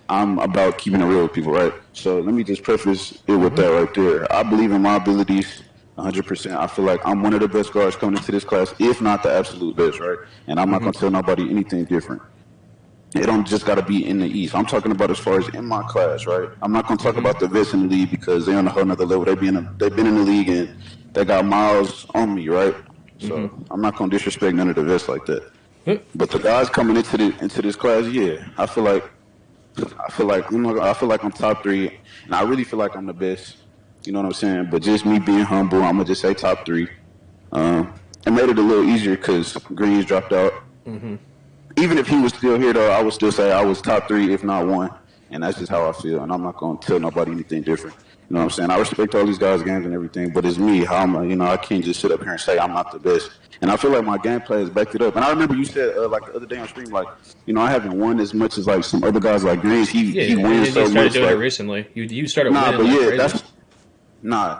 I'm about keeping it real with people, right? So let me just preface it with that right there. I believe in my abilities 100%. I feel like I'm one of the best guards coming into this class, if not the absolute best, right? And I'm not going to tell nobody anything different. It don't just got to be in the East. I'm talking about as far as in my class, right? I'm not going to talk about the vets in the league because they're on a whole nother level. They've been in the league and they got miles on me, right? So I'm not going to disrespect none of the vets like that. But the guys coming into this class, yeah, I feel like I'm top 3, and I really feel like I'm the best. You know what I'm saying? But just me being humble, I'm gonna just say top 3. It made it a little easier because Greens dropped out. Even if he was still here, though, I would still say I was top 3, if not 1. And that's just how I feel. And I'm not going to tell nobody anything different. You know what I'm saying? I respect all these guys' games and everything, but it's me. I can't just sit up here and say I'm not the best. And I feel like my gameplay has backed it up. And I remember you said, like the other day on stream, like, I haven't won as much as like some other guys like Greens. He wins so much. You started doing it recently. You started winning. But yeah, crazy.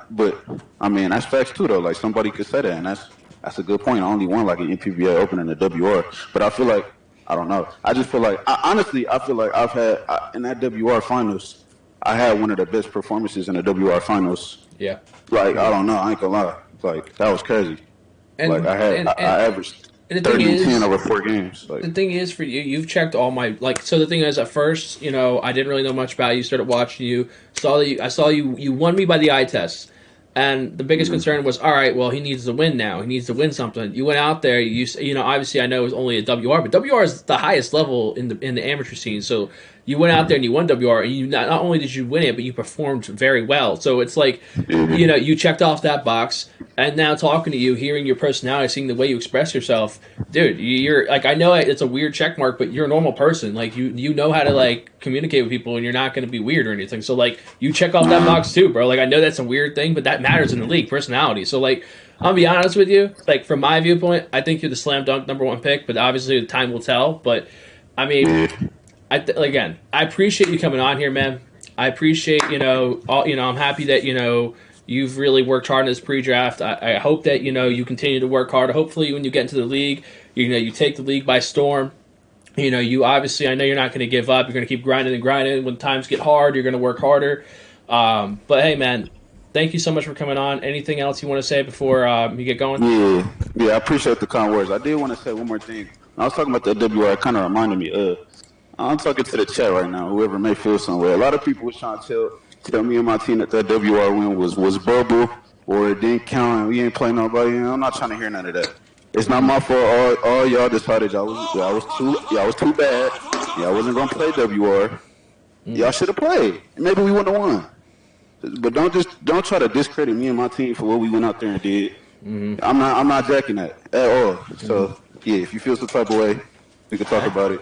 But I mean that's facts too though. Like somebody could say that, and that's a good point. I only won like an NPBA Open and a WR, but I feel like I don't know. I just feel like I feel like in that WR finals, I had one of the best performances in the WR finals. Yeah. Like I don't know. I ain't gonna lie. Like that was crazy. And Like I averaged and the thing 30 and 10 is, over 4 games. Like the thing is for you, you've checked all my like. So the thing is, at first, I didn't really know much about you. Started watching you, I saw you. You won me by the eye test, and the biggest concern was, all right, well, he needs to win now. He needs to win something. You went out there. Obviously, I know it was only a WR, but WR is the highest level in the amateur scene. So you went out there and you won WR, and you not only did you win it, but you performed very well. So it's like, you checked off that box. And now talking to you, hearing your personality, seeing the way you express yourself, dude, you're like, I know it's a weird check mark, but you're a normal person. Like you know how to like communicate with people, and you're not going to be weird or anything. So like you check off that box too, bro. Like I know that's a weird thing, but that matters in the league, personality. So like I'll be honest with you, like from my viewpoint, I think you're the slam dunk number one pick, but obviously the time will tell. But I mean, again, I appreciate you coming on here, man. I appreciate I'm happy that you've really worked hard in this pre-draft. I hope that you continue to work hard. Hopefully, when you get into the league, you take the league by storm. You obviously, I know you're not going to give up. You're going to keep grinding and grinding. When times get hard, you're going to work harder. But hey, man, thank you so much for coming on. Anything else you want to say before you get going? Yeah, I appreciate the kind words. I did want to say one more thing. I was talking about the WR. It kind of reminded me. I'm talking to the chat right now. Whoever may feel some way. A lot of people was trying to tell me and my team that WR win was bubble or it didn't count and we ain't playing nobody. I'm not trying to hear none of that. It's not my fault. All y'all decided y'all was too bad. Y'all wasn't gonna play WR. Y'all should have played. Maybe we wouldn't have won. But don't try to discredit me and my team for what we went out there and did. I'm not jacking that at all. So yeah, if you feel some type of way, we can talk about it.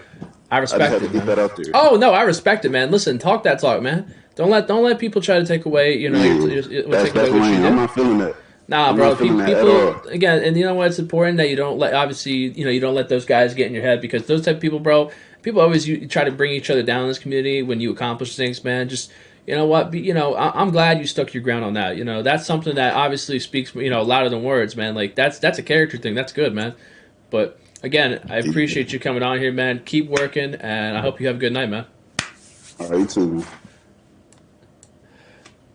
I respect I just it. Have to get that out there. Oh no, I respect it, man. Listen, talk that talk, man. Don't let people try to take away, That's lame. I'm not feeling that. Nah, bro. People again, and you know what? It's important that you don't let you don't let those guys get in your head, because those type of people, bro. People always try to bring each other down in this community when you accomplish things, man. Just what? I'm glad you stuck your ground on that. That's something that obviously speaks louder than words, man. Like that's a character thing. That's good, man. But again, I appreciate you coming on here, man. Keep working, and I hope you have a good night, man. All right, you too, man.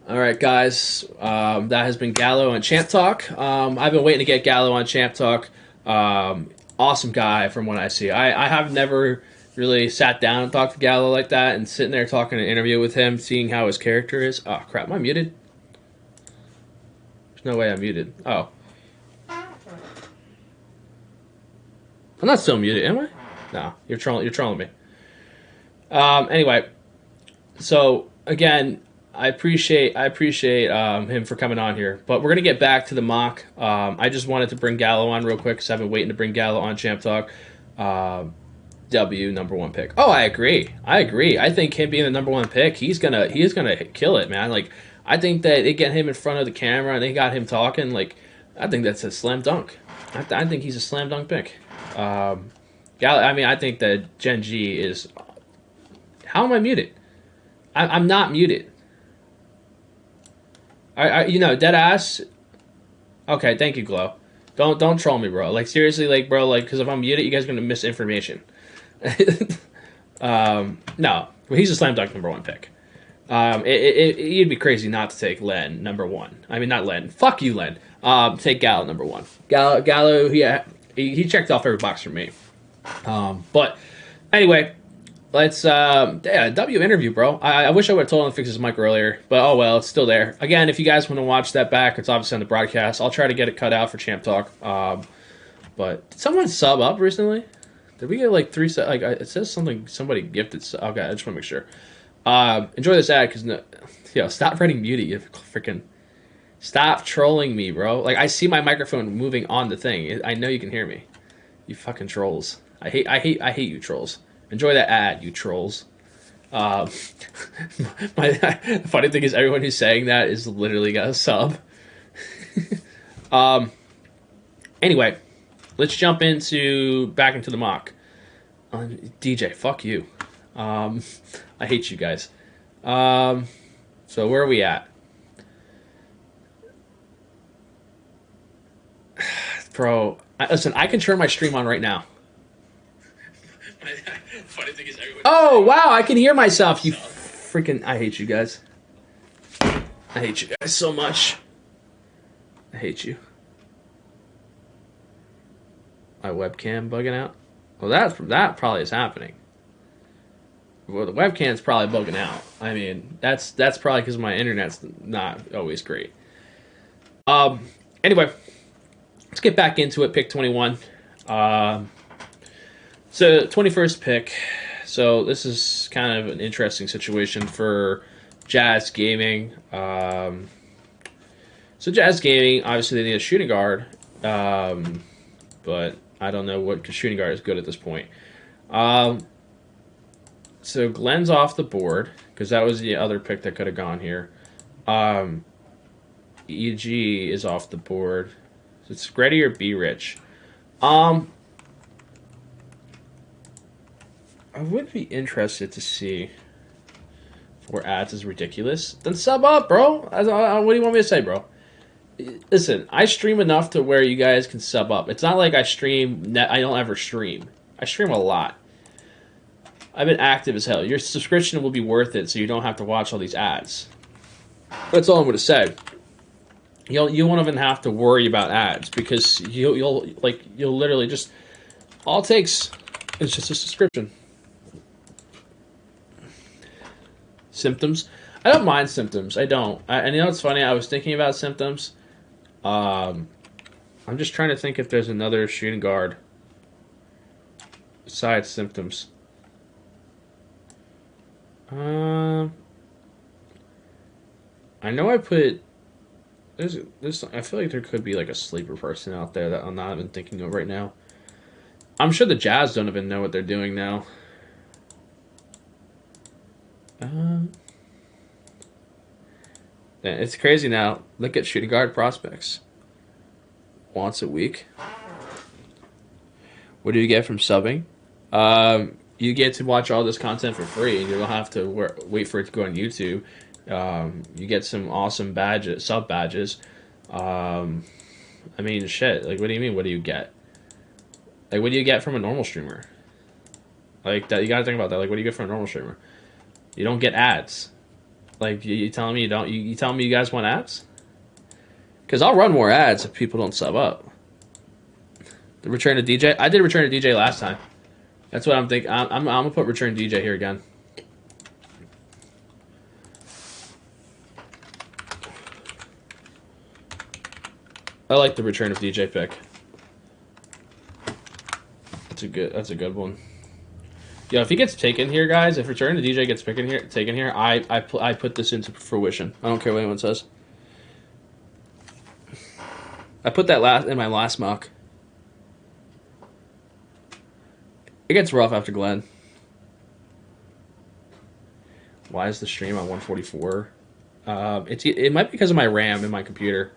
All right, guys. That has been Gallo on Champ Talk. I've been waiting to get Gallo on Champ Talk. Awesome guy from what I see. I have never really sat down and talked to Gallo like that, and sitting there talking an interview with him, seeing how his character is. Oh, crap. Am I muted? There's no way I'm muted. Oh. I'm not still muted, am I? No, you're trolling me. Anyway, so again, I appreciate him for coming on here, but we're gonna get back to the mock. I just wanted to bring Gallo on real quick because I've been waiting to bring Gallo on Champ Talk. W number one pick. Oh, I agree. I think him being the number one pick, he's gonna kill it, man. Like I think that they get him in front of the camera and they got him talking. Like I think that's a slam dunk. I think he's a slam dunk pick. I think that Gen G is. How am I muted? I'm not muted. Dead ass. Okay, thank you, Glow. Don't troll me, bro. Like seriously, like bro, like because if I'm muted, you guys are gonna miss information. No, well, he's a slam dunk number one pick. It'd be crazy not to take Len number one. I mean, not Len. Fuck you, Len. Take Gallo number one. Gallo, he checked off every box for me. But anyway, let's W interview, bro. I wish I would have told him to fix his mic earlier, but oh well, it's still there. Again, if you guys want to watch that back, it's obviously on the broadcast. I'll try to get it cut out for Champ Talk. But did someone sub up recently? Did we get like 3 like it says somebody gifted? Okay, I just want to make sure. Enjoy this ad because stop writing beauty. You freaking stop trolling me, bro. Like I see my microphone moving on the thing. I know you can hear me. You fucking trolls. I hate you trolls. Enjoy that ad, you trolls. The funny thing is everyone who's saying that is literally got a sub. Anyway, let's jump back into the mock. DJ, fuck you. I hate you guys. So where are we at? Bro, listen, I can turn my stream on right now. Funny thing is oh, wow, I can hear myself. You freaking... I hate you guys. I hate you guys so much. I hate you. My webcam bugging out. Well, that probably is happening. Well, the webcam's probably bugging out. I mean, that's probably because my internet's not always great. Anyway, let's get back into it. Pick 21. So 21st pick. So this is kind of an interesting situation for Jazz Gaming. So Jazz Gaming, obviously they need a shooting guard, but I don't know what shooting guard is good at this point. So Glenn's off the board because that was the other pick that could have gone here. EG is off the board. So it's Grady or B Rich. I would be interested to see if 4 ads is ridiculous. Then sub up, bro. What do you want me to say, bro? Listen, I stream enough to where you guys can sub up. It's not like I don't ever stream. I stream a lot. I've been active as hell. Your subscription will be worth it, so you don't have to watch all these ads. That's all I'm going to say. You won't even have to worry about ads because you'll literally just all it takes is just a subscription. Symptoms. I don't mind symptoms. I don't. And you know what's funny? I was thinking about symptoms. I'm just trying to think if there's another shooting guard besides symptoms. I know I put there's I feel like there could be like a sleeper person out there that I'm not even thinking of right now. I'm sure the Jazz don't even know what they're doing now. It's crazy now. Look at shooting guard prospects. Once a week. What do you get from subbing? You get to watch all this content for free, and you don't have to wait for it to go on YouTube. You get some awesome badges, sub badges. I mean, shit. Like, what do you mean? What do you get? Like, what do you get from a normal streamer? Like that, you gotta think about that. Like, what do you get from a normal streamer? You don't get ads. Like, you telling me you don't? You telling me you guys want ads? Because I'll run more ads if people don't sub up. The return of DJ. I did return of DJ last time. That's what I'm thinking. I'm gonna put return DJ here again. I like the return of DJ pick. That's a good one. Yeah, if he gets taken here, guys, if return to DJ gets taken here, I put this into fruition. I don't care what anyone says. I put that in my last mock. It gets rough after Glenn. Why is the stream on 144? It might be because of my RAM in my computer.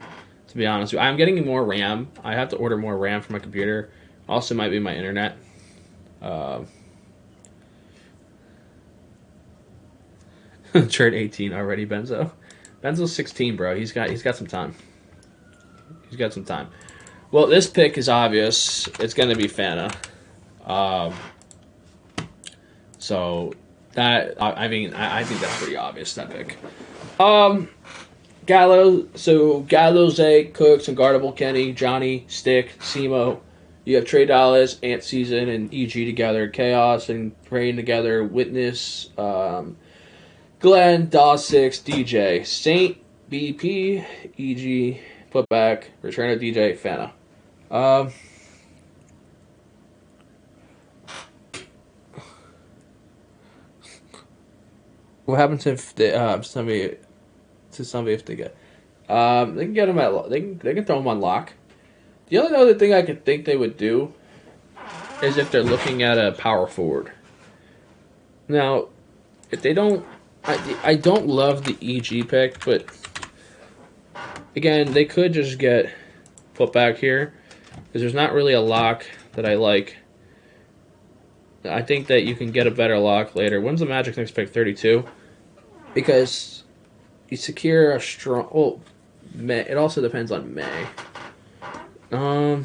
To be honest with you, I'm getting more RAM. I have to order more RAM for my computer. Also, might be my internet. Turn 18 already, Benzo. Benzo's 16, bro. He's got some time. He's got some time. Well, this pick is obvious. It's gonna be Fana. So that I think that's pretty obvious, that pick. Gallo, Zay, Cooks, Unguardable, Kenny, Johnny, Stick, Simo. You have Trey Dallas, Ant Season, and EG together, Chaos, and Praying together, Witness, Glenn, Dawes 6, DJ, Saint, BP, EG, Putback, Return of DJ, Fana. What happens if somebody if they get they can get them they can throw them on lock. The only other thing I could think they would do is if they're looking at a power forward. Now, if they don't, I don't love the EG pick, but again, they could just get put back here because there's not really a lock that I like. I think that you can get a better lock later. When's the Magic's next pick? 32? Because you secure a strong... Well, May. It also depends on May. Or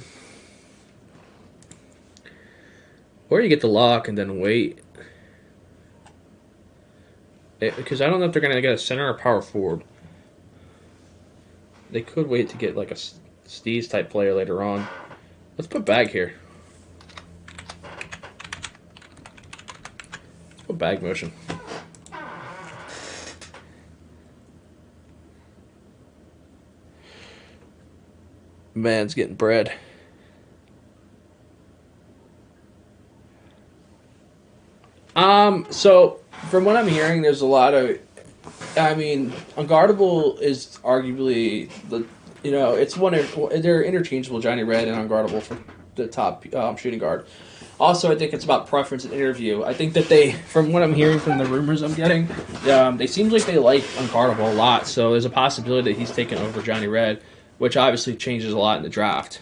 you get the lock and then wait. Because I don't know if they're going to get a center or power forward. They could wait to get like a Steez type player later on. Let's put Bag here. bag motion. Man's getting bread. So from what I'm hearing, there's a lot of, I mean, Unguardable is arguably it's they're interchangeable, Johnny Red and Unguardable for the top shooting guard. Also, I think it's about preference and interview. I think that from what I'm hearing from the rumors I'm getting, they seems like they like Unguardable a lot. So there's a possibility that he's taken over Johnny Red, which obviously changes a lot in the draft.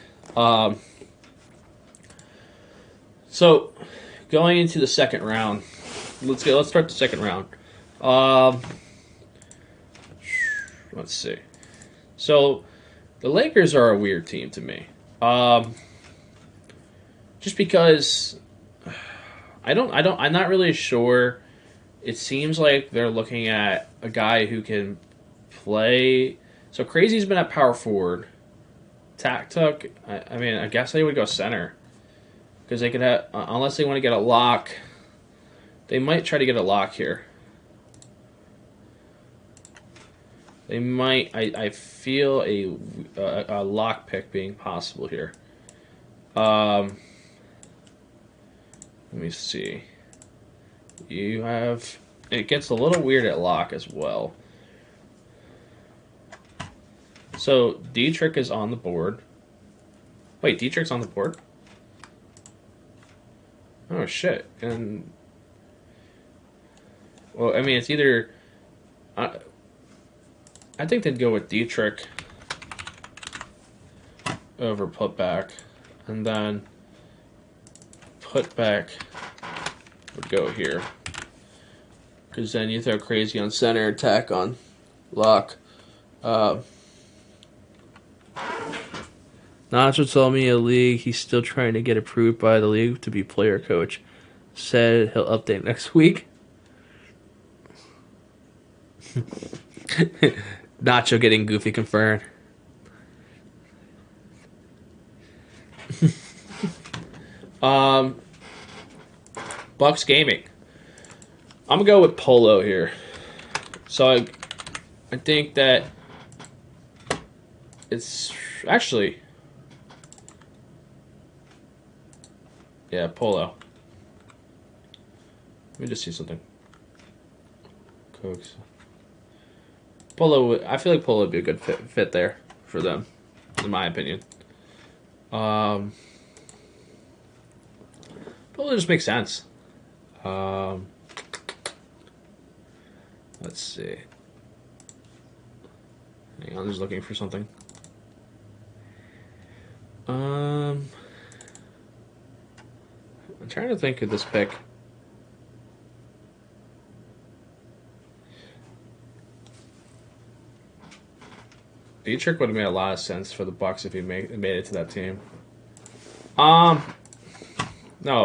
So going into the second round, let's start the second round. Let's see. So the Lakers are a weird team to me. Just because I'm not really sure. It seems like they're looking at a guy who can play. So Crazy's been at power forward. Tuck, I guess they would go center. Because they could have, unless they want to get a lock, they might try to get a lock here. They might. I feel a lock pick being possible here. Let me see. You have. It gets a little weird at lock as well. So Dietrich is on the board. Wait, Dietrich's on the board? Oh shit! And well, I mean, it's either. I think they'd go with Dietrich over Putback, and then Putback would go here. Because then you throw Crazy on center, attack on lock. Nacho told me a league he's still trying to get approved by the league to be player coach. Said he'll update next week. Nacho getting goofy confirmed. Bucks Gaming. I'm gonna go with Polo here. So I think that it's actually, yeah, Polo. Let me just see something. Cokes. Polo, I feel like Polo would be a good fit there for them, in my opinion. Polo just makes sense. Let's see. Hang on, I'm just looking for something. I'm trying to think of this pick. Dietrich would have made a lot of sense for the Bucks if he made it to that team. No,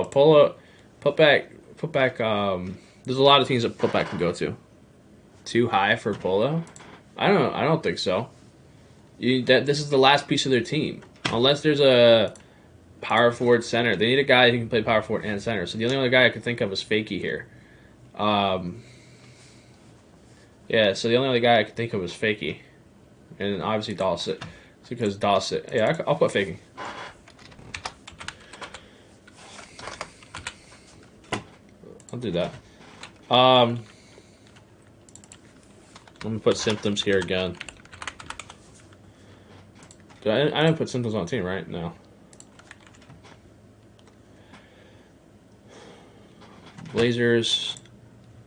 Polo, Putback. There's a lot of teams that Putback can go to. Too high for Polo? I don't think so. This is the last piece of their team. Unless there's a power forward center, they need a guy who can play power forward and center. So the only other guy I could think of is Fakey here. Yeah. So the only other guy I could think of is Fakey. And obviously Dawson. It's because Dawson. Yeah, I'll put Faking. I'll do that. I'm gonna put Symptoms here again. I didn't put Symptoms on the team, right? No. Blazers.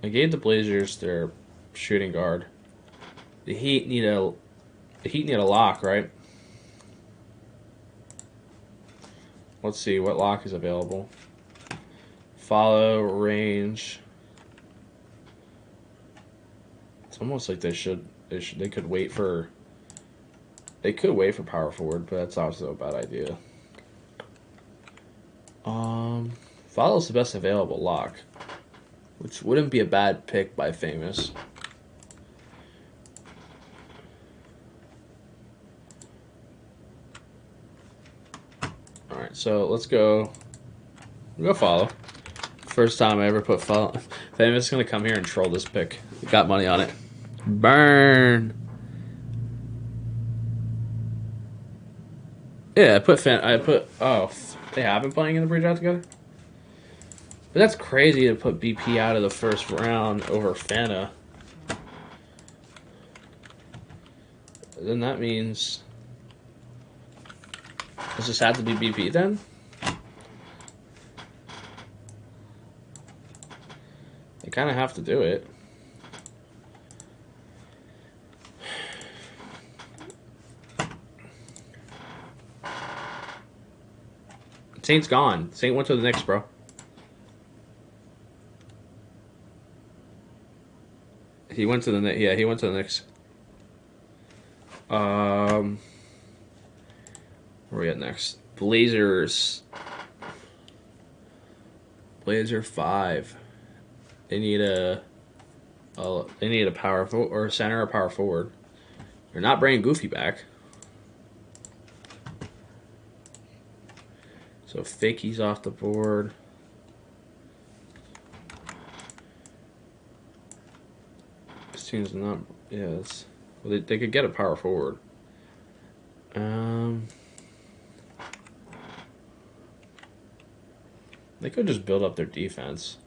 I gave the Blazers their shooting guard. The Heat need a lock, right? Let's see what lock is available. Follow, range. It's almost like they could wait for power forward, but that's also a bad idea. Follow's the best available lock, which wouldn't be a bad pick by Famous. So let's go. We'll go Follow. First time I ever put Follow. Famous is gonna come here and troll this pick. Got money on it. Burn. Yeah, I put. Oh, they have been playing in the bridge out together. But that's crazy to put BP out of the first round over Fanta. Then that means. Does this have to be BP then? They kind of have to do it. Saint's gone. Saint went to the Knicks, bro. He went to the Knicks. Yeah, he went to the Knicks. Where we at next? Blazers. Blazer 5. They need a power forward or a center or power forward. They're not bringing Goofy back. So Fakey's off the board. This team's not. Yeah, it's, well, they could get a power forward. They could just build up their defense.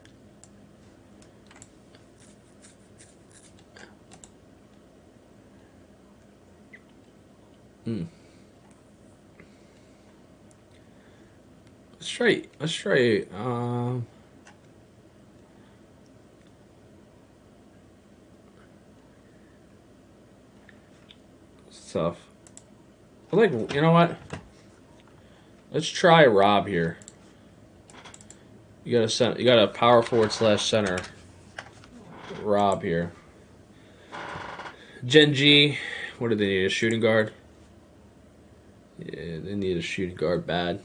Let's try. Stuff. Like, you know what? Let's try Rob here. You got a power forward / center. Rob here. Gen G. What do they need? A shooting guard? Yeah, they need a shooting guard bad.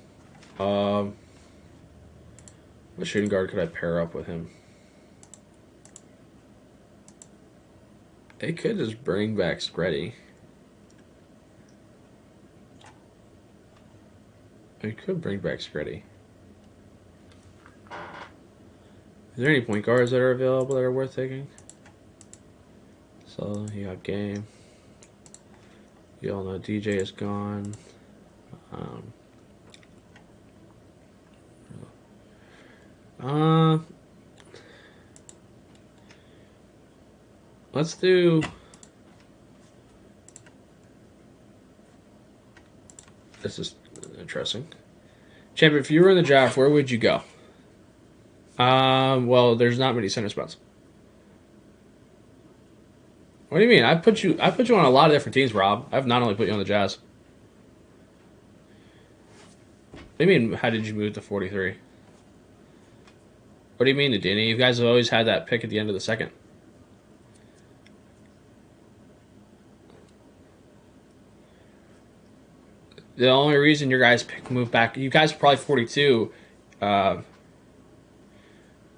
What shooting guard could I pair up with him? They could just bring back Screddy. They could bring back Screddy. Is there any point guards that are available that are worth taking? So you got Game. You all know DJ is gone. Let's do. This is interesting. Champion, if you were in the draft, where would you go? Well, there's not many center spots. What do you mean? I put you on a lot of different teams, Rob. I've not only put you on the Jazz. What do you mean, how did you move to 43? What do you mean, Danny? You guys have always had that pick at the end of the second. The only reason your guys moved back, you guys were probably 42.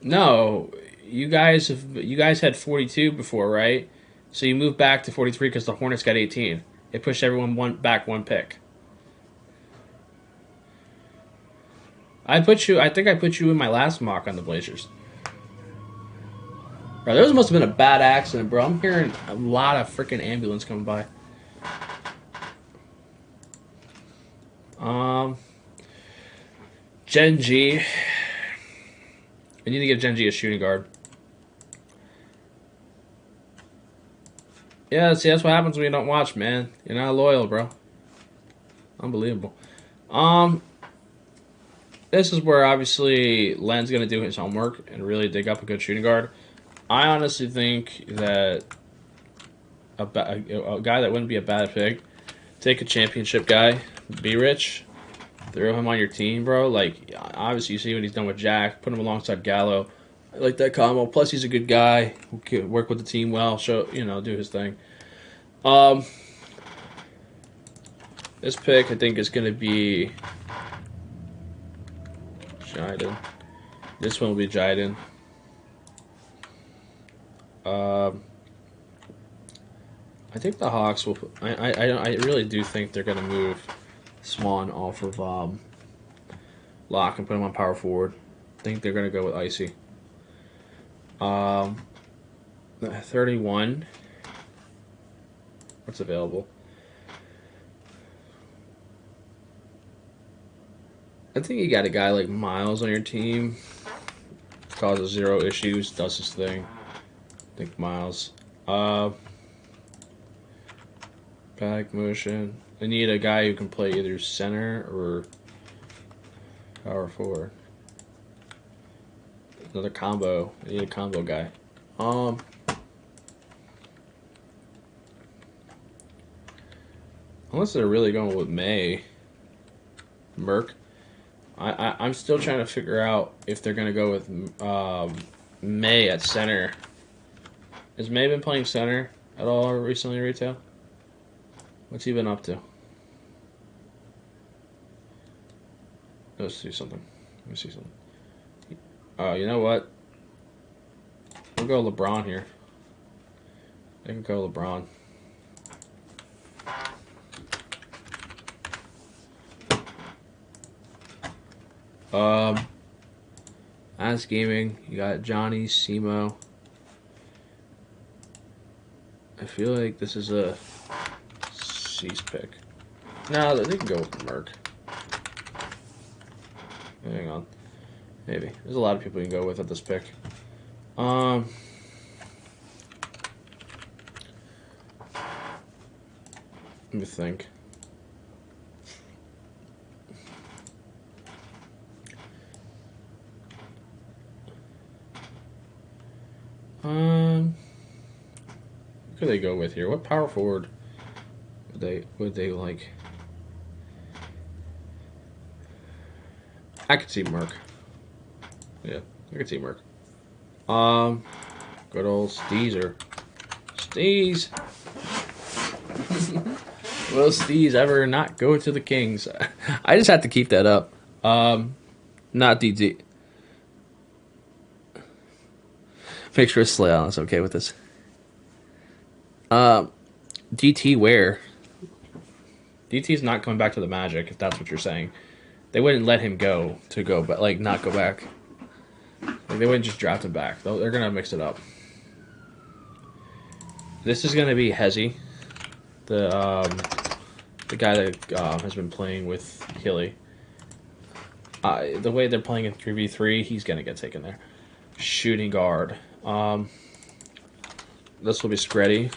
No, you guys had 42 before, right? So you moved back to 43 because the Hornets got 18. It pushed everyone back one pick. I think I put you in my last mock on the Blazers. Bro, those must have been a bad accident, bro. I'm hearing a lot of freaking ambulance coming by. Gen G. I need to give Gen G a shooting guard. Yeah, see, that's what happens when you don't watch, man. You're not loyal, bro. Unbelievable. This is where, obviously, Len's going to do his homework and really dig up a good shooting guard. I honestly think that a guy that wouldn't be a bad pick, take a championship guy, be rich, throw him on your team, bro. Like, obviously, you see what he's done with Jack. Put him alongside Gallo. I like that combo. Plus, he's a good guy who can work with the team well. Do his thing. This pick, I think, is going to be Jaden. This one will be Jaden. I think the Hawks will. I really do think they're going to move Swan off of Locke and put him on power forward. I think they're going to go with Icy. Um, 31. What's available? I think you got a guy like Miles on your team. Causes 0 issues, does his thing. I think Miles. Back motion. I need a guy who can play either center or power forward. Another combo. I need a combo guy. Unless they're really going with Merck. I'm still trying to figure out if they're going to go with May at center. Has May been playing center at all recently, retail? What's he been up to? Let's see something. Let me see something. Oh, you know what? We'll go LeBron here. I can go LeBron. As gaming, you got Johnny, Simo. I feel like this is a C's pick. No, they can go with Merck. Hang on. Maybe. There's a lot of people you can go with at this pick. Let me think. Who could they go with here? What power forward would they like? I could see Merck. Yeah, I could see Merck. Good old Steezer. Steez. Will Steez ever not go to the Kings? I just have to keep that up. Not DT. Make sure Slay Allen's okay with this. DT where? DT's not coming back to the Magic, if that's what you're saying. They wouldn't let him go, but like not go back. Like they wouldn't just draft him back. They're gonna mix it up. This is gonna be Hezzy, the guy that has been playing with Hilly. The way they're playing in 3v3, he's gonna get taken there. Shooting guard. This will be Screddy.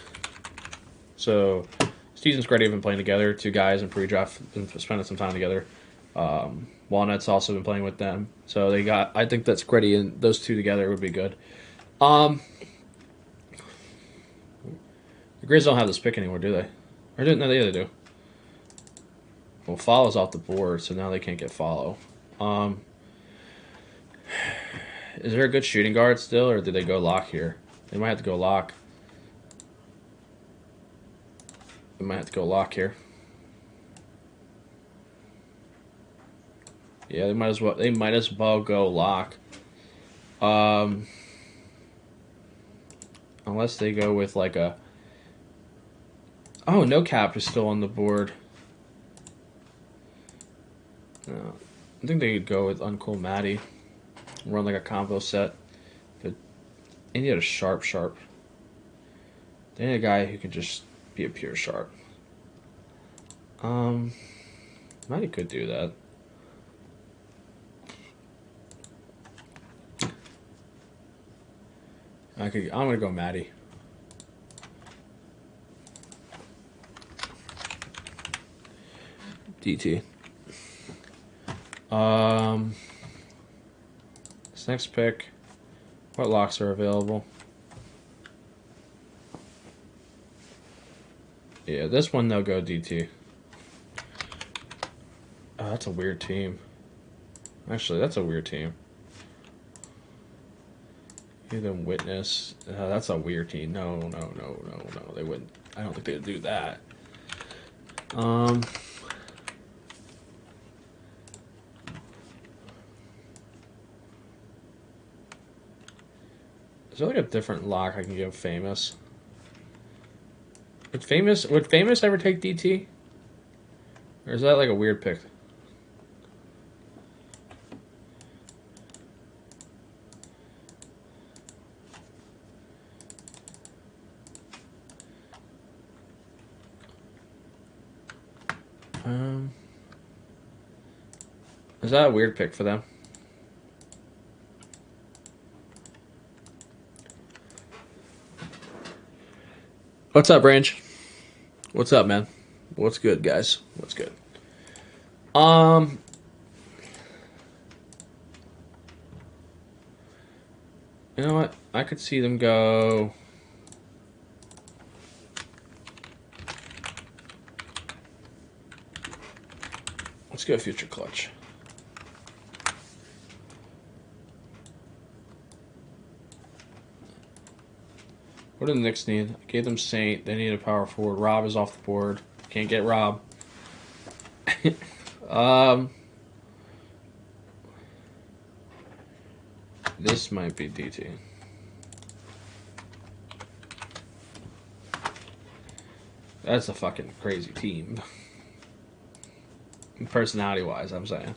So Steve and Screddy have been playing together, 2 guys in pre-draft, been spending some time together. Walnut's also been playing with them. So they got, I think that Screddy and those 2 together would be good. The Grizz don't have this pick anymore, do they? Or no, they do. Well, follow's off the board, so now they can't get follow. Is there a good shooting guard still, or did they go lock here? They might have to go lock. They might have to go lock here. Yeah, they might as well go lock. Unless they go with like a... Oh, no cap is still on the board. No, I think they could go with Uncool Matty. Run like a combo set. But they need a sharp. They need a guy who can just be a pure sharp. Matty could do that. I'm gonna go Matty. DT. This next pick, what locks are available? Yeah, this one they'll go DT. Oh, that's a weird team. Actually, that's a weird team. Either Witness. That's a weird team. No. They wouldn't. I don't think they'd do that. Is there like a different lock I can give Famous? Would Famous ever take DT? Or is that like a weird pick? Is that a weird pick for them? What's up, Range? What's up, man? What's good, guys? What's good? You know what? I could see them go. Let's go future clutch. What do the Knicks need? I gave them Saint. They need a power forward. Rob is off the board. Can't get Rob. This might be DT. That's a fucking crazy team. Personality-wise, I'm saying.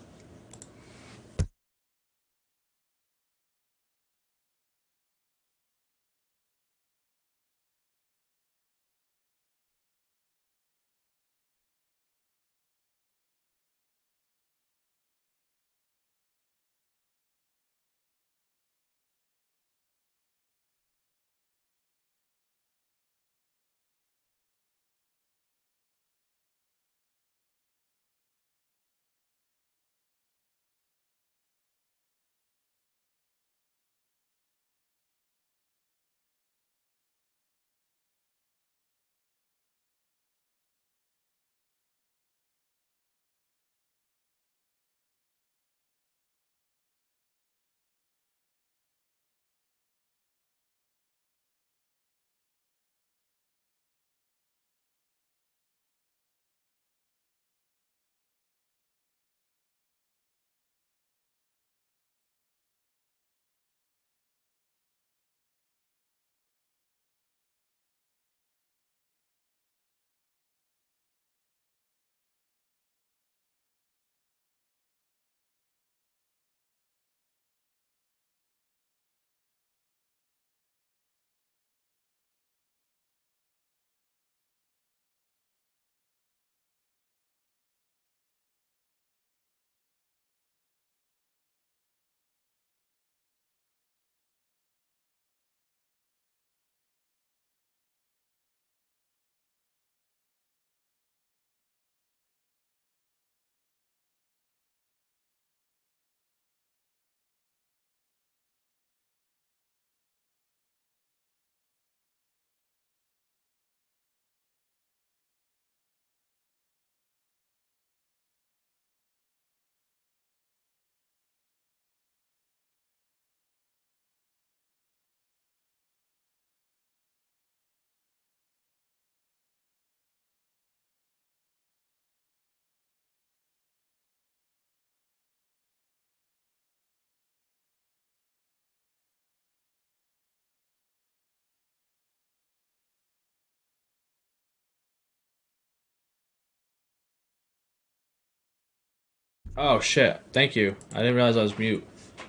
Oh shit! Thank you. I didn't realize I was mute.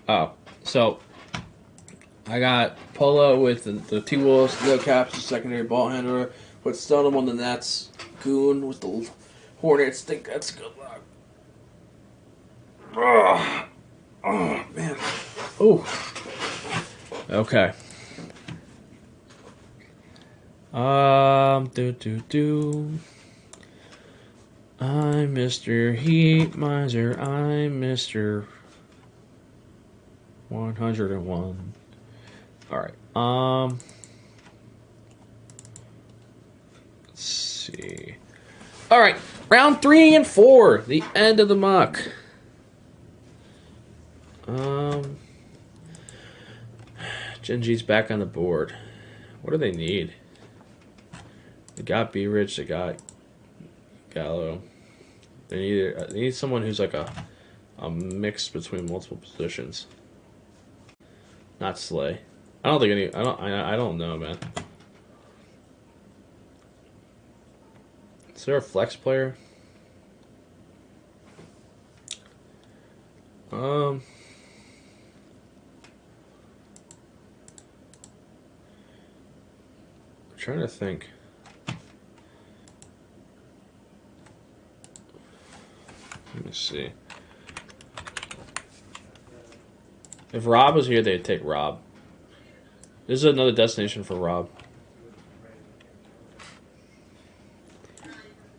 Oh, so I got Polo with the T-Wolves, no caps, the secondary ball handler. Put Stoneham on the Nets. Goon with the Hornets. Think that's good luck. Oh man. Oh. Okay. Do. I'm Mr. Heat Miser. I'm Mr. 101. All right. Let's see. All right. Round 3 and 4. The end of the muck. Genji's back on the board. What do they need? They got B Rich. They got Gallo. They need someone who's like a mix between multiple positions. Not Slay. I don't think any. I don't know, man. Is there a flex player? I'm trying to think. Let me see. If Rob was here, they'd take Rob. This is another destination for Rob.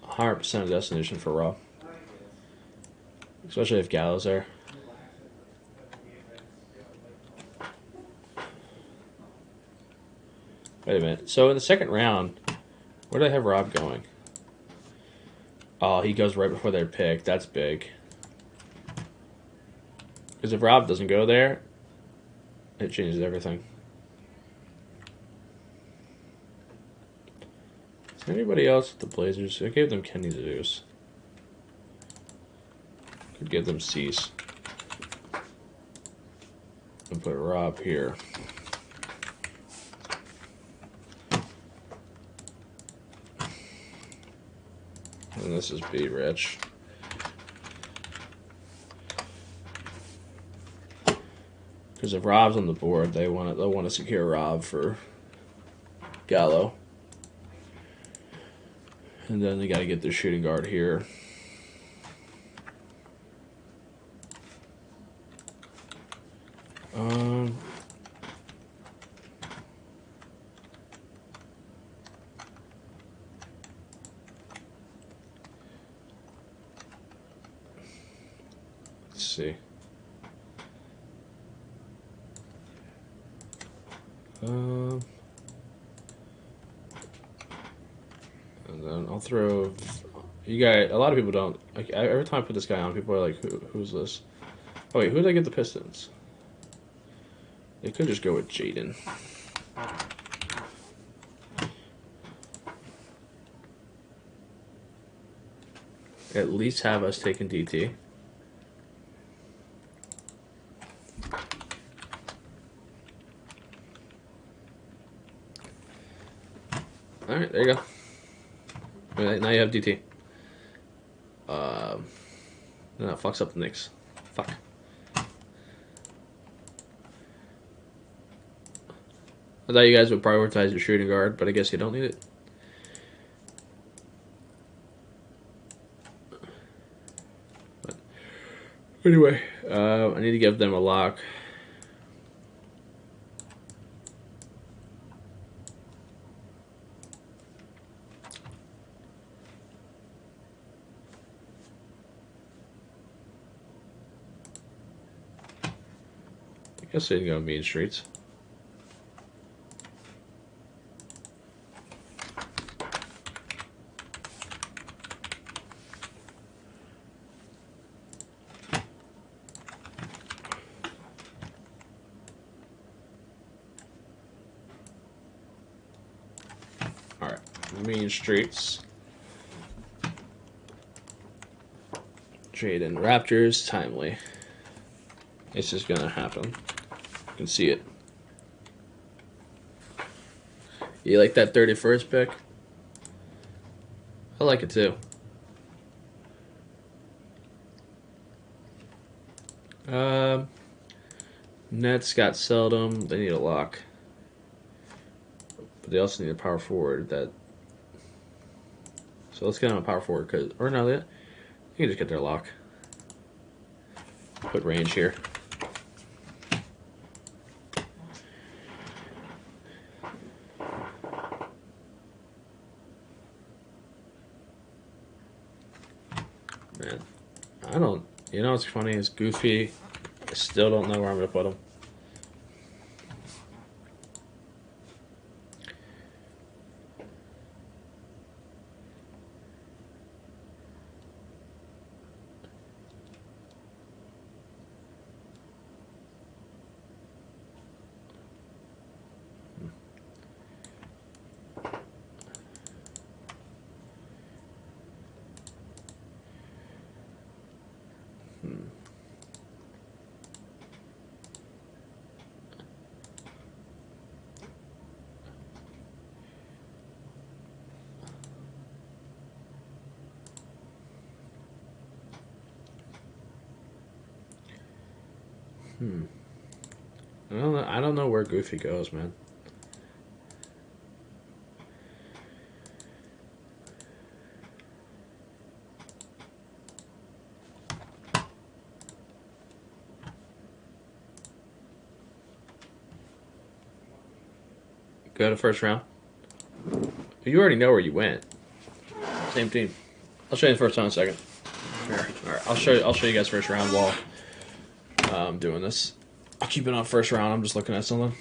100% a destination for Rob. Especially if Gallo's there. Wait a minute. So in the second round, where do I have Rob going? Oh, he goes right before their pick. That's big. Because if Rob doesn't go there, it changes everything. Is there anybody else with the Blazers? I gave them Kenny Zeus. Could give them Cease. And put Rob here. And this is B Rich. Because if Rob's on the board, they'll want to secure Rob for Gallo. And then they got to get their shooting guard here. Let's see. And then I'll throw. You guys, a lot of people don't. Like, every time I put this guy on, people are like, "Who's this?" Oh wait, who did I get the Pistons? They could just go with Jaden. At least have us taking DT. All right, there you go. All right, now you have DT. No, fucks up the Knicks. Fuck. I thought you guys would prioritize your shooting guard, but I guess you don't need it. But anyway, I need to give them a lock. I guess they can go mean streets. Alright, mean streets. Jaden Raptors, timely. It's just gonna happen. You can see it. You like that 31st pick? I like it too. Nets got Seldom. They need a lock. But they also need a power forward that. So let's get on a power forward. Or no, they can just get their lock. Put range here. Man, I don't. You know what's funny is Goofy. I still don't know where I'm gonna put him. I don't know where Goofy goes, man. Go to first round. You already know where you went. Same team. I'll show you the first round in a second. Here. All right. I'll show you guys first round while I'm doing this. I'll keep it on first round. I'm just looking at something.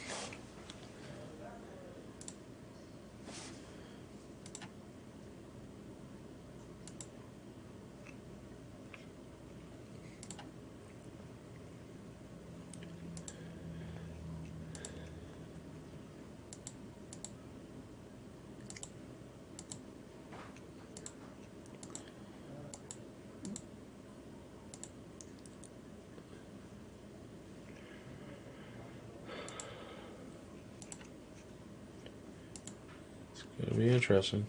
It's gonna be interesting.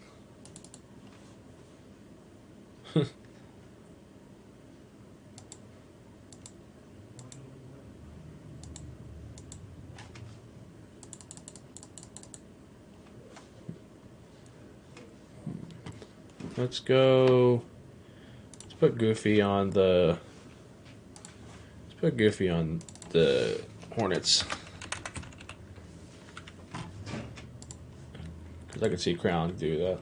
Let's go. Let's put Goofy on the. Let's put Goofy on the Hornets. Because I could see Crown do that.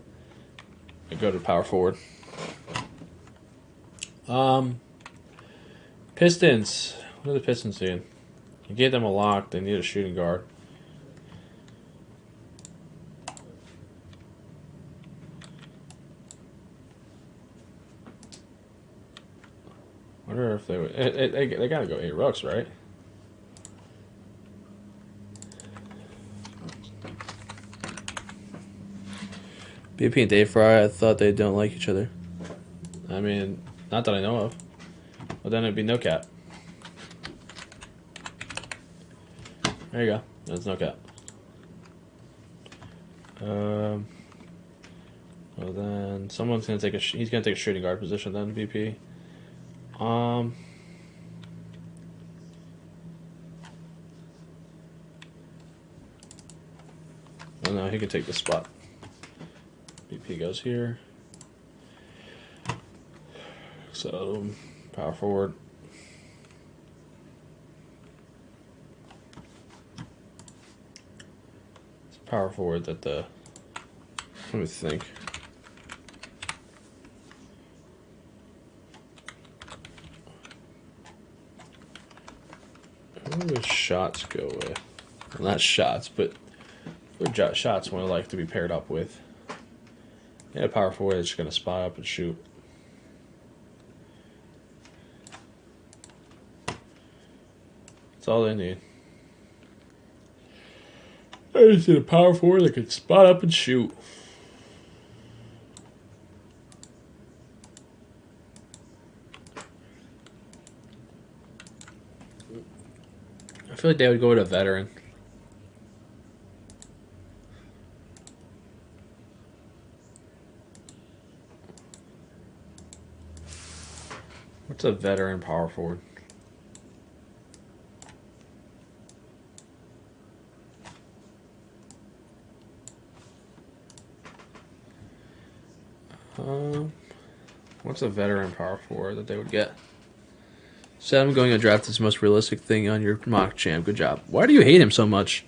I go to power forward. Pistons. What are the Pistons doing? You gave them a lock. They need a shooting guard. I wonder if they would. They gotta go 8 rooks, right? BP and Dave Fry, I thought they don't like each other. I mean, not that I know of. Well, then it'd be no cap. There you go. That's no cap. Well, then someone's gonna take he's gonna take a shooting guard position. Then VP. Well, no, he can take this spot. VP goes here. So, power forward. It's power forward that the. Let me think. Who would shots go with? Well, not shots, but shots want to like to be paired up with. Yeah, power forward that's just gonna spot up and shoot. That's all they need. I just need a power forward that can spot up and shoot. I feel like they would go with a veteran. What's a veteran power forward? What's a veteran power forward that they would get? So I'm going to draft this most realistic thing on your mock champ. Good job. Why do you hate him so much?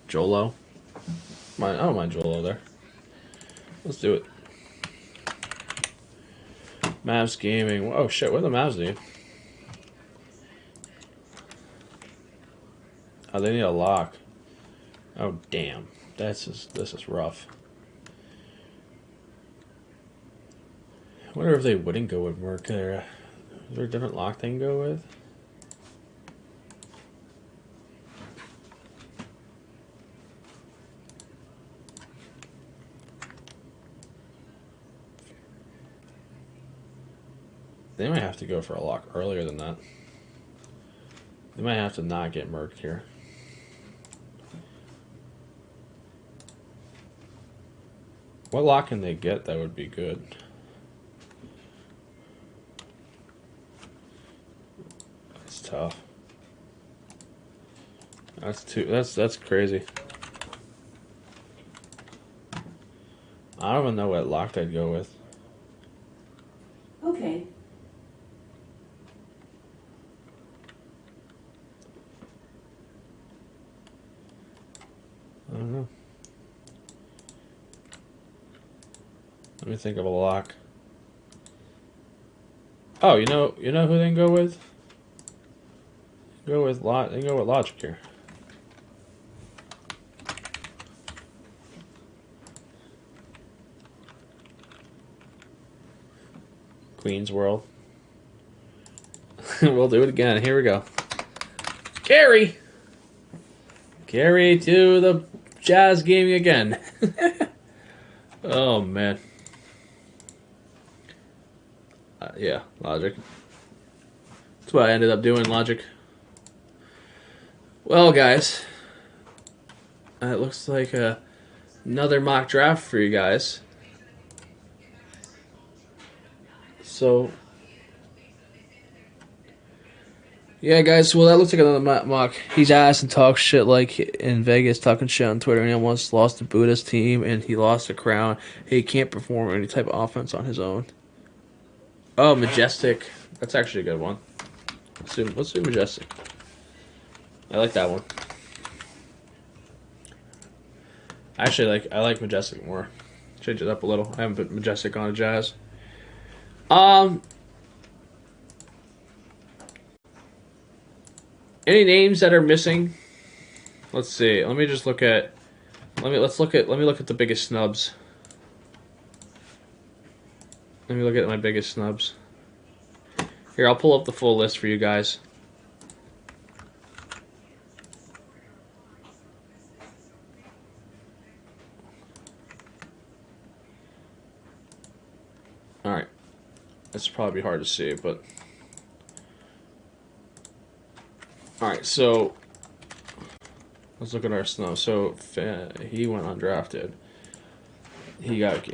Jolo? I don't mind Jolo there. Let's do it. Mavs Gaming. Oh shit, what are the Mavs doing? Oh, they need a lock. Oh damn. This is rough. I wonder if they wouldn't go with Merc there. Is there a different lock they can go with? They might have to go for a lock earlier than that. They might have to not get Merc here. What lock can they get that would be good? That's tough. That's crazy. I don't even know what lock I'd go with. Okay. I don't know. Let me think of a lock. Oh, you know who they can go with? They can go with Logic here. Queen's World. We'll do it again. Here we go. Gary to the Jazz game again. Oh man. Yeah, Logic. That's what I ended up doing, Logic. Well, guys, it looks like another mock draft for you guys. So, yeah, guys. Well, that looks like another mock. He's asked and talks shit like in Vegas, talking shit on Twitter, and he almost lost to Buddha's team, and he lost the crown. He can't perform any type of offense on his own. Oh, Majestic. That's actually a good one. Let's do Majestic. I like that one. Actually, I like Majestic more. Change it up a little. I haven't put Majestic on a Jazz. Any names that are missing? Let's see. Let me look at the biggest snubs. Let me look at my biggest snubs. Here, I'll pull up the full list for you guys. Alright. That's probably hard to see, but... Alright, so... Let's look at our snub. So, he went undrafted. He got...